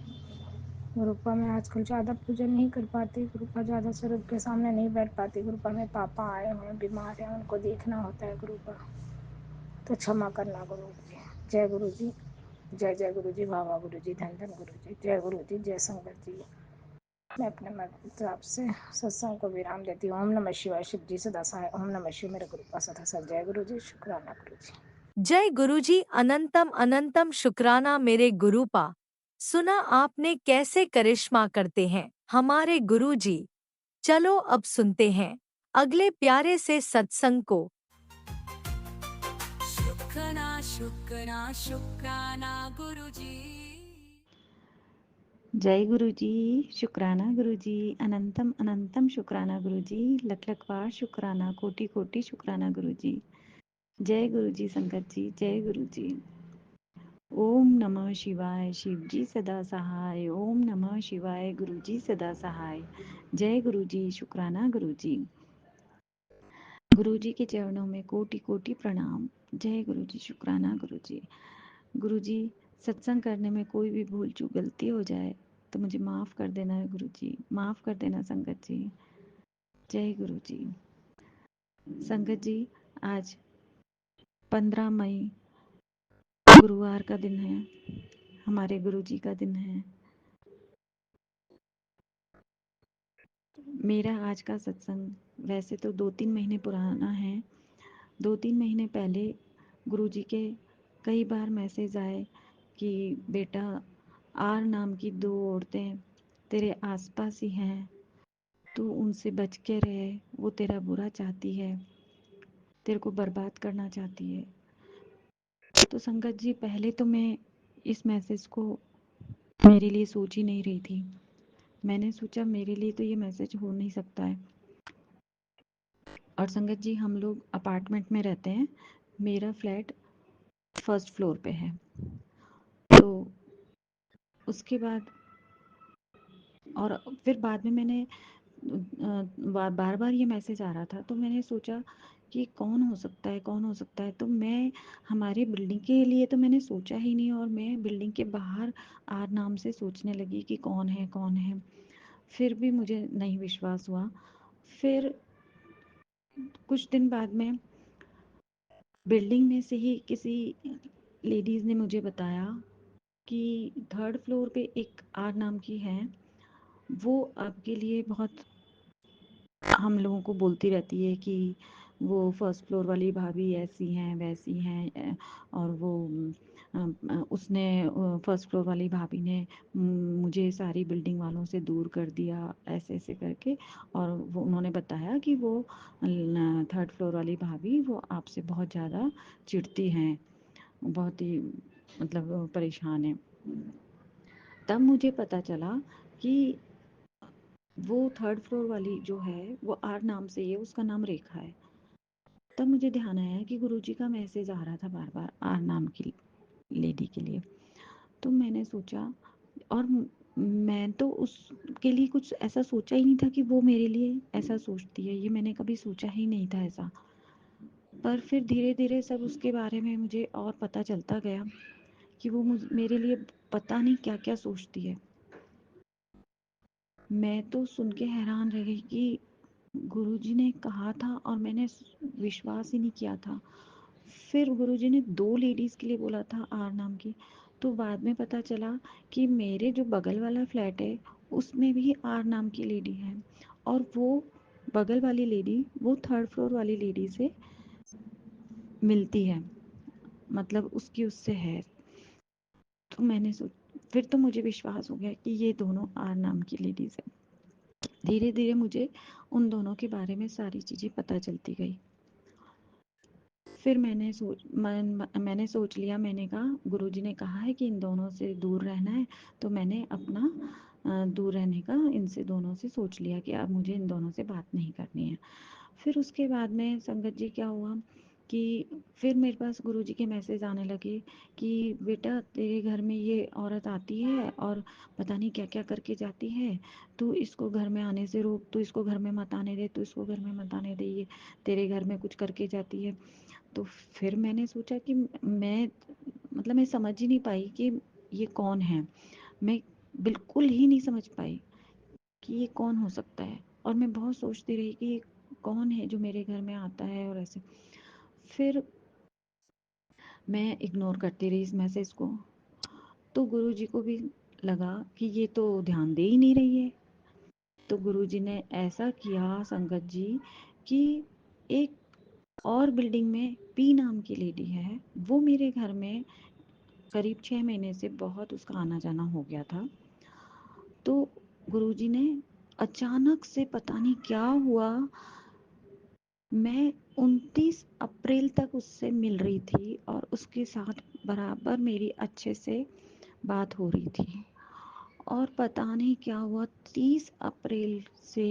गुरुपा मैं आजकल ज़्यादा पूजन नहीं कर पाती गुरुपा, ज़्यादा स्वरूप के सामने नहीं बैठ पाती गुरुपा। मेरे पापा आए हुए हैं, बीमार हैं, उनको देखना होता है गुरुपा, तो क्षमा करना गुरु जी। जय गुरु जी, जय जय गुरु जी, वाह वाह गुरु जी, धन धन गुरु जी। जय गुरु जी, जय संगत जी। मैं अपने मतलब से सत्संग को विराम देती हूँ। ओम नमः शिवाय, शिव जी सदा सहाय। ओम नमः शिव, मेरे गुरुपा सदा सहाय। जय गुरु जी, शुक्राना गुरु जी। जय गुरुजी, अनंतम अनंतम शुक्राना मेरे गुरुपा। सुना आपने कैसे करिश्मा करते हैं हमारे गुरुजी। चलो अब सुनते हैं अगले प्यारे से सत्संग को। शुक्राना शुक्राना शुक्राना गुरुजी। जय गुरु जी, शुक्राना गुरु जी, अनंतम अनंतम शुक्राना गुरु जी, लख लख बार शुक्राना, कोटि कोटि शुक्राना गुरु जी। जय गुरु जी संगत जी, जय गुरु जी। ओम नमः शिवाय, शिव जी सदा सहाय। ओम नमः शिवाय, गुरु जी सदा सहाय। जय गुरु जी, शुक्राना गुरु जी। गुरु जी के चरणों में कोटि कोटि प्रणाम। जय गुरु जी, शुक्राना गुरु जी। गुरु जी, सत्संग करने में कोई भी भूल चूक गलती हो जाए तो मुझे माफ़ कर देना है गुरु जी, माफ़ कर देना संगत जी। जय गुरु जी। संगत जी, आज 15 मई गुरुवार का दिन है, हमारे गुरु जी का दिन है। मेरा आज का सत्संग वैसे तो 2-3 महीने पुराना है। 2-3 महीने पहले गुरु जी के कई बार मैसेज आए कि बेटा, आर नाम की 2 औरतें तेरे आसपास ही हैं, तू उनसे बच के रहे, वो तेरा बुरा चाहती है, तेरे को बर्बाद करना चाहती है। तो संगत जी, पहले तो मैं इस मैसेज को मेरे लिए सोच ही नहीं रही थी। मैंने सोचा मेरे लिए तो ये मैसेज हो नहीं सकता है। और संगत जी, हम लोग अपार्टमेंट में रहते हैं, मेरा फ्लैट फर्स्ट फ्लोर पे है। तो उसके बाद और फिर बाद में मैंने बार बार ये मैसेज आ रहा था, तो मैंने सोचा कि कौन हो सकता है, कौन हो सकता है। तो मैं हमारी बिल्डिंग के लिए तो मैंने सोचा ही नहीं, और मैं बिल्डिंग के बाहर आर नाम से सोचने लगी कि कौन है, कौन है। फिर भी मुझे नहीं विश्वास हुआ। फिर कुछ दिन बाद में बिल्डिंग में से ही किसी लेडीज़ ने मुझे बताया कि 3rd फ्लोर पे एक आर नाम की है, वो आपके लिए बहुत हम लोगों को बोलती रहती है कि वो फर्स्ट फ्लोर वाली भाभी ऐसी हैं, वैसी हैं, और वो उसने फर्स्ट फ्लोर वाली भाभी ने मुझे सारी बिल्डिंग वालों से दूर कर दिया, ऐसे ऐसे करके। और वो उन्होंने बताया कि वो 3rd फ्लोर वाली भाभी वो आपसे बहुत ज़्यादा चिढ़ती हैं, बहुत ही मतलब परेशान है। तब मुझे पता चला कि वो 3rd फ्लोर वाली जो है वो आर नाम से ही है, उसका नाम रेखा है। तब मुझे ध्यान आया कि गुरुजी का मैसेज आ रहा था बार बार आर नाम की लेडी के लिए। तो मैंने सोचा, और मैं तो उसके लिए कुछ ऐसा सोचा ही नहीं था कि वो मेरे लिए ऐसा सोचती है, ये मैंने कभी सोचा ही नहीं था ऐसा। पर फिर धीरे-धीरे सब उसके बारे में मुझे और पता चलता गया कि वो मेरे लिए पता नहीं क्या-क्या सोचती है। मैं तो सुन के हैरान रह गई कि गुरुजी ने कहा था और मैंने विश्वास ही नहीं किया था। फिर गुरुजी ने 2 लेडीज़ के लिए बोला था आर नाम की, तो बाद में पता चला कि मेरे जो बगल वाला फ्लैट है, उसमें भी आर नाम की लेडी है और वो बगल वाली लेडी वो 3rd फ्लोर वाली लेडी से मिलती है, मतलब उसकी उससे है। तो मैंने फिर तो मुझे विश्वास हो गया कि ये दोनों आर नाम की लेडीज़ है। धीरे-धीरे मुझे उन दोनों के बारे में सारी चीज़ें पता चलती गई। फिर मैंने सोच लिया, मैंने कहा गुरुजी ने कहा है कि इन दोनों से दूर रहना है, तो मैंने अपना दूर रहने का इनसे दोनों से सोच लिया कि अब मुझे इन दोनों से बात नहीं करनी है। फिर उसके बाद में संगत जी क्या हुआ कि फिर मेरे पास गुरुजी के मैसेज आने लगे कि बेटा तेरे घर में ये औरत आती है और पता नहीं क्या क्या करके जाती है, तू इसको घर में आने से रोक, तू इसको घर में मत आने दे, तू इसको घर में मत आने दे, ये तेरे घर में कुछ करके जाती है। तो फिर मैंने सोचा कि मैं समझ ही नहीं पाई कि ये कौन है। मैं बिल्कुल ही नहीं समझ पाई कि ये कौन हो सकता है और मैं बहुत सोचती रही कि ये कौन है जो मेरे घर में आता है और ऐसे। फिर मैं इग्नोर करती रही इस मैसेज को। तो गुरुजी को भी लगा कि ये तो ध्यान दे ही नहीं रही है। तो गुरुजी ने ऐसा किया संगत जी कि एक और बिल्डिंग में पी नाम की लेडी है, वो मेरे घर में करीब 6 महीने से बहुत उसका आना जाना हो गया था। तो गुरुजी ने अचानक से पता नहीं क्या हुआ, मैं 29 अप्रैल तक उससे मिल रही थी और उसके साथ बराबर मेरी अच्छे से बात हो रही थी और पता नहीं क्या हुआ 30 अप्रैल से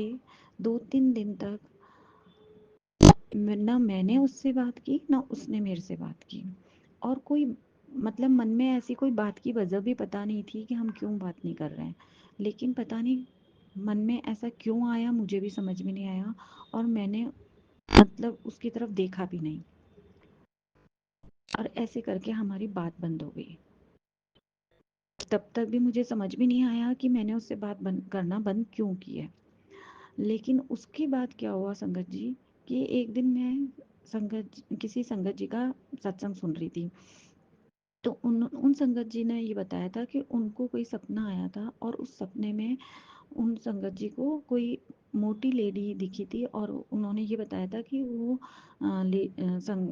2-3 दिन तक ना मैंने उससे बात की ना उसने मेरे से बात की और कोई मन में ऐसी कोई बात की वजह भी पता नहीं थी कि हम क्यों बात नहीं कर रहे हैं, लेकिन पता नहीं मन में ऐसा क्यों आया, मुझे भी समझ में नहीं आया और मैंने उसकी तरफ देखा भी नहीं और ऐसे करके हमारी बात बंद हो गई। तब तक भी मुझे समझ में नहीं आया कि मैंने उससे बात करना बंद क्यों की है। लेकिन उसके बाद क्या हुआ संगत जी कि एक दिन मैं किसी संगत जी का सत्संग सुन रही थी। तो उन संगत जी ने ये बताया था कि उनको कोई सपना आया था और उस सपने में उन संगत जी को कोई मोटी लेडी दिखी थी और उन्होंने ये बताया था कि वो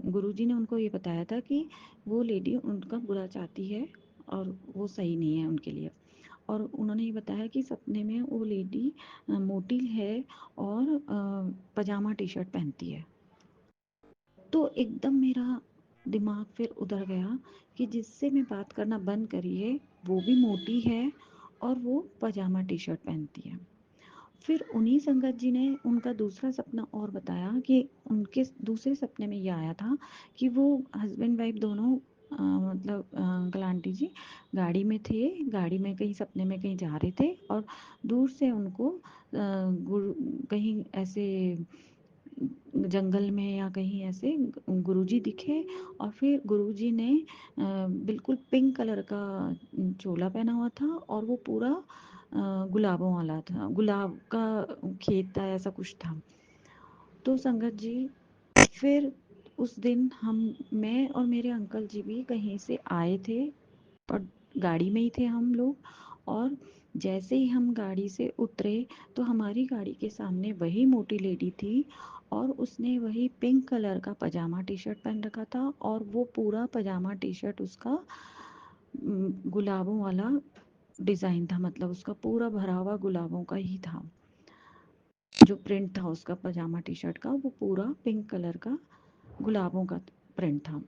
गुरुजी ने उनको ये बताया था कि वो लेडी उनका बुरा चाहती है और वो सही नहीं है उनके लिए। और उन्होंने ये बताया कि सपने में वो लेडी मोटी है और पजामा टी शर्ट पहनती है। तो एकदम मेरा दिमाग फिर उधर गया कि जिससे मैं बात करना बंद करी है वो भी मोटी है और वो पजामा टी शर्ट पहनती है। फिर उन्हीं संगत जी ने उनका दूसरा सपना और बताया कि उनके दूसरे सपने में ये आया था कि वो हस्बैंड वाइफ दोनों अंकल आंटी जी गाड़ी में थे, गाड़ी में कहीं सपने में कहीं जा रहे थे और दूर से उनको कहीं ऐसे जंगल में या कहीं ऐसे गुरुजी दिखे और फिर गुरुजी ने बिल्कुल पिंक कलर का चोला पहना हुआ था और वो पूरा गुलाबों वाला था, गुलाब का खेत था, ऐसा कुछ था। तो संगत जी फिर उस दिन मैं और मेरे अंकल जी भी कहीं से आए थे और गाड़ी में ही थे हम लोग और जैसे ही हम गाड़ी से उतरे तो हमारी गाड़ी के सामने वही मोटी लेडी थी और उसने वही पिंक कलर का पजामा टी शर्ट पहन रखा था और वो पूरा पजामा टी शर्ट उसका गुलाबों वाला डिज़ाइन था, उसका पूरा भरा हुआ गुलाबों का ही था। जो प्रिंट था उसका पजामा टी शर्ट का वो पूरा पिंक कलर का गुलाबों का प्रिंट था।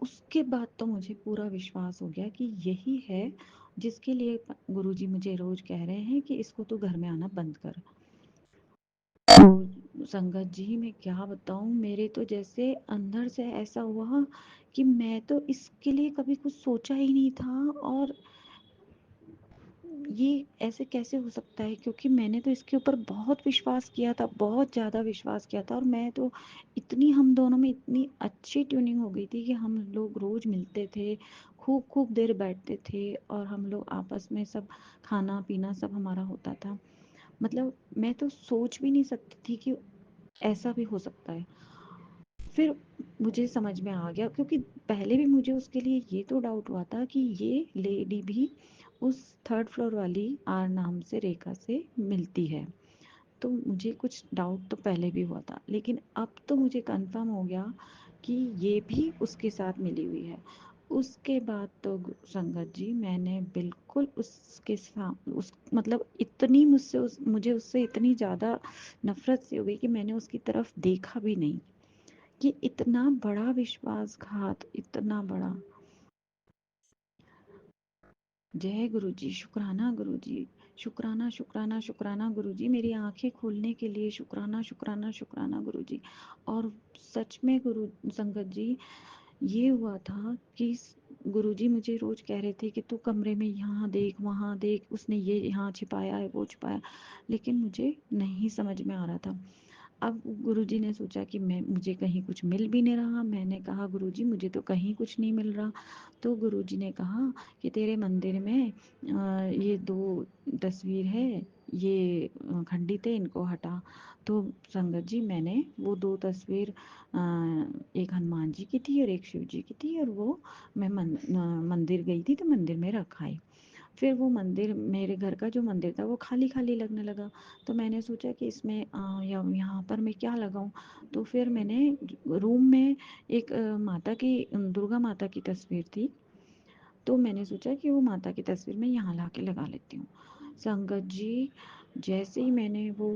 उसके बाद तो मुझे पूरा विश्वास हो गया कि यही है जिसके लिए गुरुजी मुझे रोज कह रहे हैं कि इसको तो घर में आना बंद कर। तो संगत जी मैं क्या बताऊं, मेरे तो जैसे अंदर से ऐसा हुआ कि मैं तो इसके लिए कभी कुछ सोचा ही नहीं था और ये ऐसे कैसे हो सकता है, क्योंकि मैंने तो इसके ऊपर बहुत विश्वास किया था, बहुत ज़्यादा विश्वास किया था, और मैं तो इतनी, हम दोनों में इतनी अच्छी ट्यूनिंग हो गई थी कि हम लोग रोज़ मिलते थे, खूब खूब देर बैठते थे, और हम लोग आपस में सब खाना पीना सब हमारा होता था। मतलब मैं तो सोच भी नहीं सकती थी कि ऐसा भी हो सकता है। फिर मुझे समझ में आ गया, क्योंकि पहले भी मुझे उसके लिए ये तो डाउट हुआ था कि ये लेडी भी उस थर्ड फ्लोर वाली आर नाम से रेखा से मिलती है। तो मुझे कुछ डाउट तो पहले भी हुआ था, लेकिन अब तो मुझे कंफर्म हो गया कि ये भी उसके साथ मिली हुई है। उसके बाद तो संगत जी मैंने बिल्कुल उसके साथ उस मतलब इतनी मुझे उससे इतनी ज़्यादा नफरत सी हो गई कि मैंने उसकी तरफ देखा भी नहीं, कि इतना बड़ा विश्वासघात, इतना बड़ा। जय गुरु जी, शुक्राना गुरु जी, शुक्राना शुक्राना शुक्राना गुरु जी, मेरी आंखें खोलने के लिए शुक्राना शुक्राना शुक्राना गुरु जी। और सच में गुरु संगत जी, ये हुआ था कि गुरुजी मुझे रोज कह रहे थे कि तू कमरे में यहाँ देख वहाँ देख, उसने ये यहाँ छिपाया है वो छिपाया, लेकिन मुझे नहीं समझ में आ रहा था। अब गुरुजी ने सोचा कि मैं मुझे कहीं कुछ मिल भी नहीं रहा। मैंने कहा गुरुजी मुझे तो कहीं कुछ नहीं मिल रहा। तो गुरुजी ने कहा कि तेरे मंदिर में ये 2 तस्वीर है, ये खंडित है, इनको हटा। तो संगत जी मैंने वो 2 तस्वीर, एक हनुमान जी की थी और एक शिव जी की थी, और वो मैं मंदिर गई थी तो मंदिर में रखाई। फिर वो मंदिर, मेरे घर का जो मंदिर था वो खाली खाली लगने लगा। तो मैंने सोचा कि इसमें यहाँ पर मैं क्या लगाऊं। तो फिर मैंने रूम में एक माता की, दुर्गा माता की तस्वीर थी, तो मैंने सोचा कि वो माता की तस्वीर मैं यहाँ ला के लगा लेती हूँ। संगत जी जैसे ही मैंने वो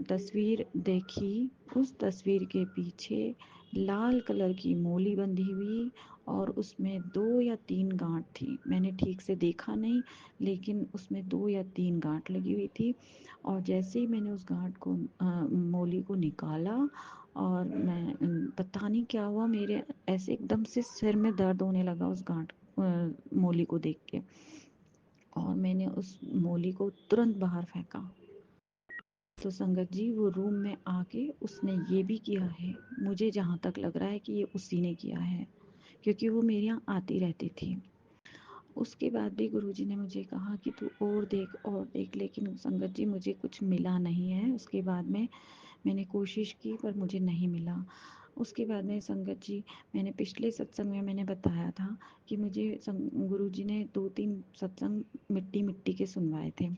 तस्वीर देखी, उस तस्वीर के पीछे लाल कलर की मोली बंधी हुई, और उसमें 2 या 3 गांठ थी। मैंने ठीक से देखा नहीं, लेकिन उसमें 2 या 3 गांठ लगी हुई थी। और जैसे ही मैंने उस गांठ को, मोली को निकाला, और मैं, पता नहीं क्या हुआ, मेरे ऐसे एकदम से सिर में दर्द होने लगा उस गांठ मोली को देख के, और मैंने उस मोली को तुरंत बाहर फेंका। तो संगत जी वो रूम में आके उसने ये भी किया है, मुझे जहाँ तक लग रहा है कि ये उसी ने किया है, क्योंकि वो मेरे यहाँ आती रहती थी। उसके बाद भी गुरुजी ने मुझे कहा कि तू और देख, लेकिन संगत जी मुझे कुछ मिला नहीं है। उसके बाद में मैंने कोशिश की पर मुझे नहीं मिला। उसके बाद में संगत जी, मैंने पिछले सत्संग में मैंने बताया था कि मुझे गुरुजी ने 2-3 सत्संग मिट्टी मिट्टी के सुनवाए थे,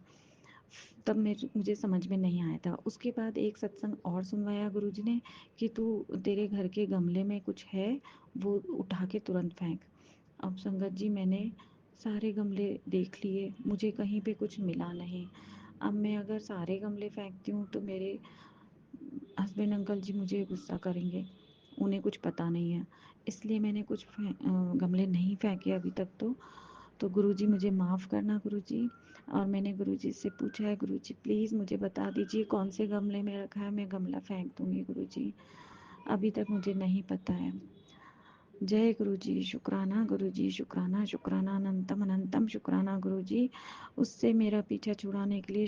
तब मुझे समझ में नहीं आया था। उसके बाद एक सत्संग और सुनवाया गुरुजी ने कि तू, तेरे घर के गमले में कुछ है वो उठा के तुरंत फेंक। अब संगत जी मैंने सारे गमले देख लिए, मुझे कहीं पे कुछ मिला नहीं। अब मैं अगर सारे गमले फेंकती हूँ तो मेरे हस्बैंड अंकल जी मुझे गुस्सा करेंगे, उन्हें कुछ पता नहीं है, इसलिए मैंने कुछ गमले नहीं फेंके अभी तक। तो गुरुजी मुझे माफ़ करना गुरुजी। और मैंने गुरुजी से पूछा है, गुरुजी प्लीज़ मुझे बता दीजिए कौन से गमले में रखा है, मैं गमला फेंक दूंगी गुरुजी, अभी तक मुझे नहीं पता है। जय गुरुजी, शुक्राना गुरुजी, शुक्राना शुक्राना अनंतम अनंतम शुक्राना गुरुजी, उससे मेरा पीछा छुड़ाने के लिए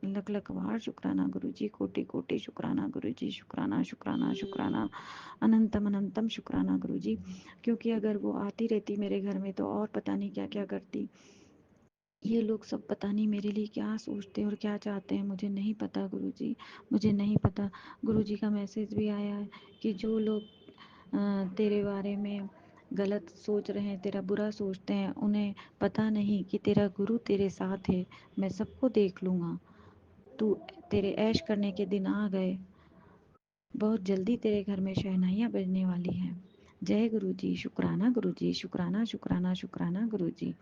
लख लख बार शुक्राना गुरुजी, कोटि कोटि शुक्राना गुरुजी, शुक्राना शुक्राना शुक्राना अनंतम अनंतम शुक्राना गुरुजी। क्योंकि अगर वो आती रहती मेरे घर में तो और पता नहीं क्या क्या करती। ये लोग सब पता नहीं मेरे लिए क्या सोचते हैं और क्या चाहते हैं, मुझे नहीं पता गुरुजी, मुझे नहीं पता। गुरुजी का मैसेज भी आया है कि जो लोग तेरे बारे में गलत सोच रहे हैं, तेरा बुरा सोचते हैं, उन्हें पता नहीं कि तेरा गुरु तेरे साथ है, मैं सबको देख लूँगा। तू, तेरे ऐश करने के दिन आ गए, बहुत जल्दी तेरे घर में शहनाइयाँ बजने वाली हैं। जय गुरु जी, शुक्राना गुरु जी, शुक्राना शुक्राना शुक्राना गुरु जी।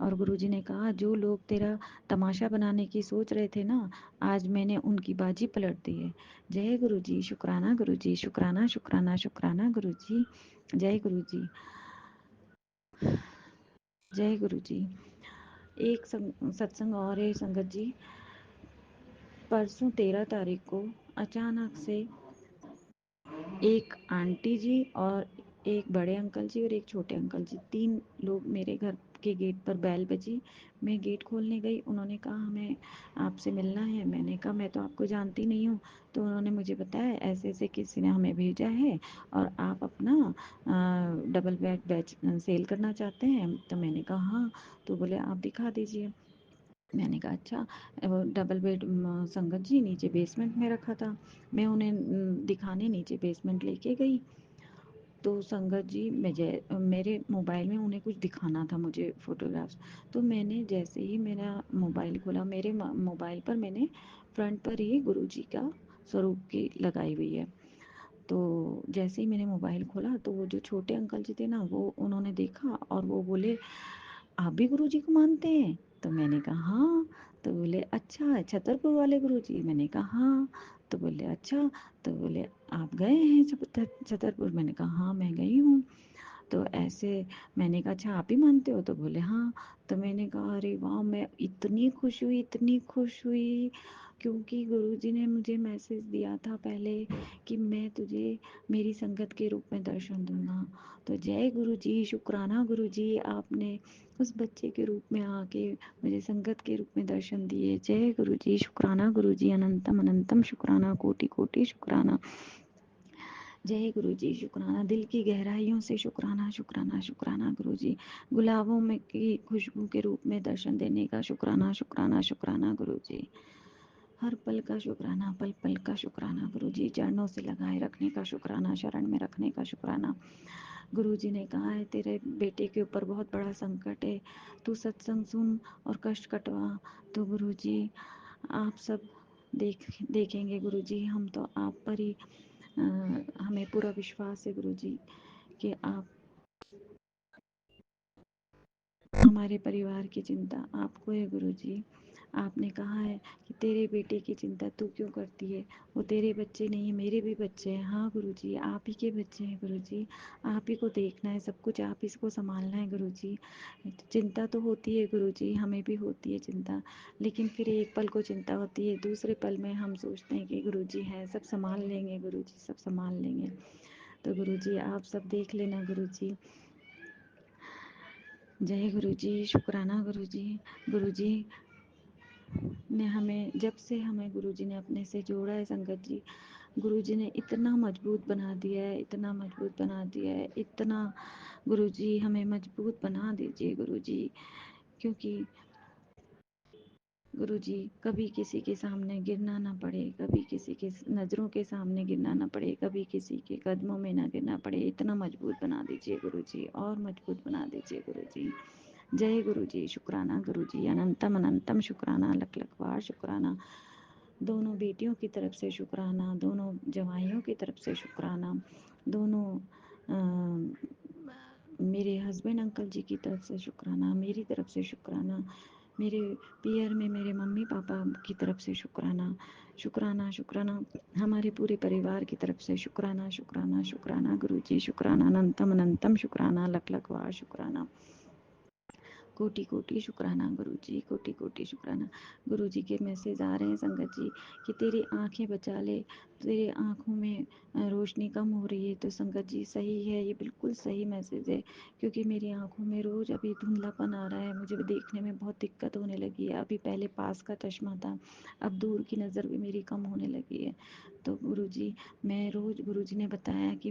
और गुरुजी ने कहा जो लोग तेरा तमाशा बनाने की सोच रहे थे ना, आज मैंने उनकी बाजी पलट दी है। जय गुरु जी, शुक्राना गुरु जी, शुक्राना शुक्राना शुक्राना गुरु जी। जय गुरु जी, जय गुरु जी। एक सत्संग और है संगत जी, परसों 13 तारीख को अचानक से एक आंटी जी और एक बड़े अंकल जी और एक छोटे अंकल जी, 3 लोग मेरे घर के गेट पर बैल बजी। मैं गेट खोलने गई, उन्होंने कहा हमें आपसे मिलना है। मैंने कहा मैं तो आपको जानती नहीं हूँ। तो उन्होंने मुझे बताया ऐसे ऐसे किसी ने हमें भेजा है और आप अपना डबल बेड बैच सेल करना चाहते हैं। तो मैंने कहा हाँ। तो बोले आप दिखा दीजिए। मैंने कहा अच्छा। वो डबल बेड संगत जी नीचे बेसमेंट में रखा था। मैं उन्हें दिखाने नीचे बेसमेंट लेके गई। तो संगत जी मेरे मोबाइल में उन्हें कुछ दिखाना था मुझे फ़ोटोग्राफ्स। तो मैंने जैसे ही मेरा मोबाइल खोला, मेरे मोबाइल पर मैंने फ्रंट पर ही गुरुजी का स्वरूप की लगाई हुई है। तो जैसे ही मैंने मोबाइल खोला तो वो जो छोटे अंकल जी थे ना, वो उन्होंने देखा और वो बोले आप भी गुरुजी को मानते हैं? तो मैंने कहा हाँ। तो बोले अच्छा छतरपुर वाले गुरुजी? मैंने कहा हाँ। तो बोले अच्छा। तो बोले आप गए हैं छतरपुर? मैंने कहा हाँ मैं गई हूँ। तो ऐसे मैंने कहा अच्छा आप ही मानते हो? तो बोले हाँ। तो मैंने कहा अरे वाह, मैं इतनी खुश हुई क्योंकि गुरुजी ने मुझे मैसेज दिया था पहले कि मैं तुझे मेरी संगत के रूप में दर्शन दूंगा। तो जय गुरुजी, शुक्राना गुरुजी, आपने उस बच्चे के रूप में आके मुझे संगत के रूप में दर्शन दिए। जय गुरुजी, शुक्राना गुरुजी, अनंतम अनंतम शुक्राना, कोटि कोटि शुक्राना। जय गुरुजी, शुक्राना, दिल की गहराइयों से शुक्राना शुक्राना शुक्राना गुरुजी। गुलाबों में की खुशबू के रूप में दर्शन देने का शुक्राना शुक्राना शुक्राना गुरुजी। हर पल का शुक्राना, पल पल का शुक्राना गुरुजी। चरणों से लगाए रखने का शुक्राना, शरण में रखने का शुक्राना। गुरुजी ने कहा है तेरे बेटे के ऊपर बहुत बड़ा संकट है, तू सत्संग सुन और कष्ट कटवा। तो गुरुजी आप सब देखेंगे गुरुजी, हम तो आप पर ही हमें पूरा विश्वास है गुरुजी कि आप हमारे परिवार की चिंता आपको है गुरुजी। आपने कहा है कि तेरे बेटे की चिंता तू क्यों करती है, वो तेरे बच्चे नहीं है, मेरे भी बच्चे हैं। हाँ गुरुजी, आप ही के बच्चे हैं गुरुजी, आप ही को देखना है, सब कुछ आप इसको संभालना है गुरुजी। चिंता तो होती है गुरुजी, हमें भी होती है चिंता, लेकिन फिर एक पल को चिंता होती है, दूसरे पल में हम सोचते हैं कि गुरुजी हैं, सब संभाल लेंगे गुरुजी, सब संभाल लेंगे। तो गुरुजी आप सब देख लेना गुरुजी। जय गुरुजी, शुक्राना गुरुजी। गुरुजी ने हमें, जब से हमें गुरुजी ने अपने से जोड़ा है संगत जी, गुरुजी ने इतना मजबूत बना दिया है, इतना मजबूत बना दिया है, इतना। गुरुजी हमें मजबूत बना दीजिए गुरुजी, क्योंकि गुरुजी कभी किसी के सामने गिरना ना पड़े, कभी किसी के नज़रों के सामने गिरना ना पड़े, कभी किसी के कदमों में ना गिरना पड़े। इतना मजबूत बना दीजिए गुरुजी, और मजबूत बना दीजिए गुरुजी। जय गुरुजी, शुक्राना गुरुजी, अनंतम अनंतम शुक्राना, लख लख बार शुक्राना। दोनों बेटियों की तरफ से शुक्राना, दोनों जवाइयों की तरफ से शुक्राना, दोनों मेरे हस्बैंड अंकल जी की तरफ से शुक्राना, मेरी तरफ से शुक्राना, मेरे पियर में मेरे मम्मी पापा की तरफ से शुक्राना शुक्राना शुक्राना, हमारे पूरे परिवार की तरफ से शुक्राना शुक्राना शुक्राना गुरुजी, शुक्राना, अनंतम अनंतम शुक्राना, लख लख बार शुक्राना। कोटि कोटि शुक्राना गुरुजी, कोटि कोटि शुक्राना। गुरुजी के मैसेज आ रहे हैं संगत जी कि तेरी आंखें बचा ले, तेरी आंखों में रोशनी कम हो रही है। तो संगत जी सही है, ये बिल्कुल सही मैसेज है, क्योंकि मेरी आंखों में रोज़ अभी धुंधलापन आ रहा है, मुझे देखने में बहुत दिक्कत होने लगी है। अभी पहले पास का चश्मा था, अब दूर की नज़र भी मेरी कम होने लगी है। तो गुरुजी मैं रोज़, गुरुजी ने बताया कि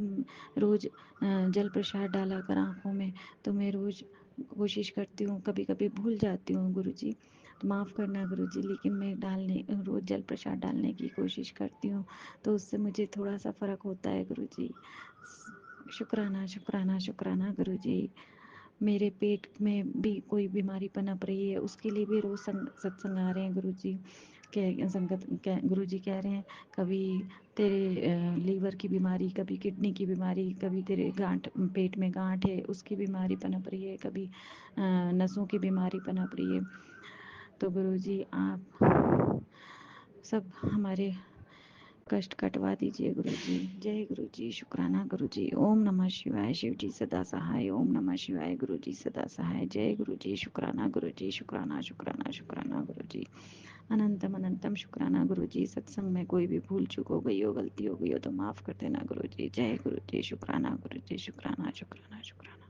रोज़ जल प्रसाद डाला कर आँखों में, तो मैं रोज़ कोशिश करती हूँ, कभी कभी भूल जाती हूँ गुरुजी, तो माफ़ करना गुरुजी, लेकिन मैं रोज़ जल प्रसाद डालने की कोशिश करती हूँ, तो उससे मुझे थोड़ा सा फ़र्क होता है गुरुजी। शुक्राना शुक्राना शुक्राना गुरुजी। मेरे पेट में भी कोई बीमारी पनप रही है, उसके लिए भी रोज़ सत्संग आ रहे हैं गुरुजी के संगत। गुरुजी कह रहे हैं कभी तेरे लीवर की बीमारी, कभी किडनी की बीमारी, कभी तेरे पेट में गांठ है उसकी बीमारी पनप रही है, कभी नसों की बीमारी पनप रही है। तो गुरुजी आप सब हमारे कष्ट कटवा दीजिए गुरुजी। जय गुरुजी, शुक्राना गुरुजी। ओम नमः शिवाय, शिव जी सदा सहाय। ओम नमः शिवाय, गुरुजी सदा सहाय। जय गुरुजी, शुक्राना गुरुजी, शुक्राना शुक्राना शुक्राना गुरुजी, अनंतम अनंतम शुक्राना गुरुजी। सत्संग में कोई भी भूल चूक हो गई हो, गलती हो गई हो तो माफ़ कर देना गुरुजी। जय गुरुजी, शुक्राना गुरुजी, शुक्राना शुक्राना शुक्राना।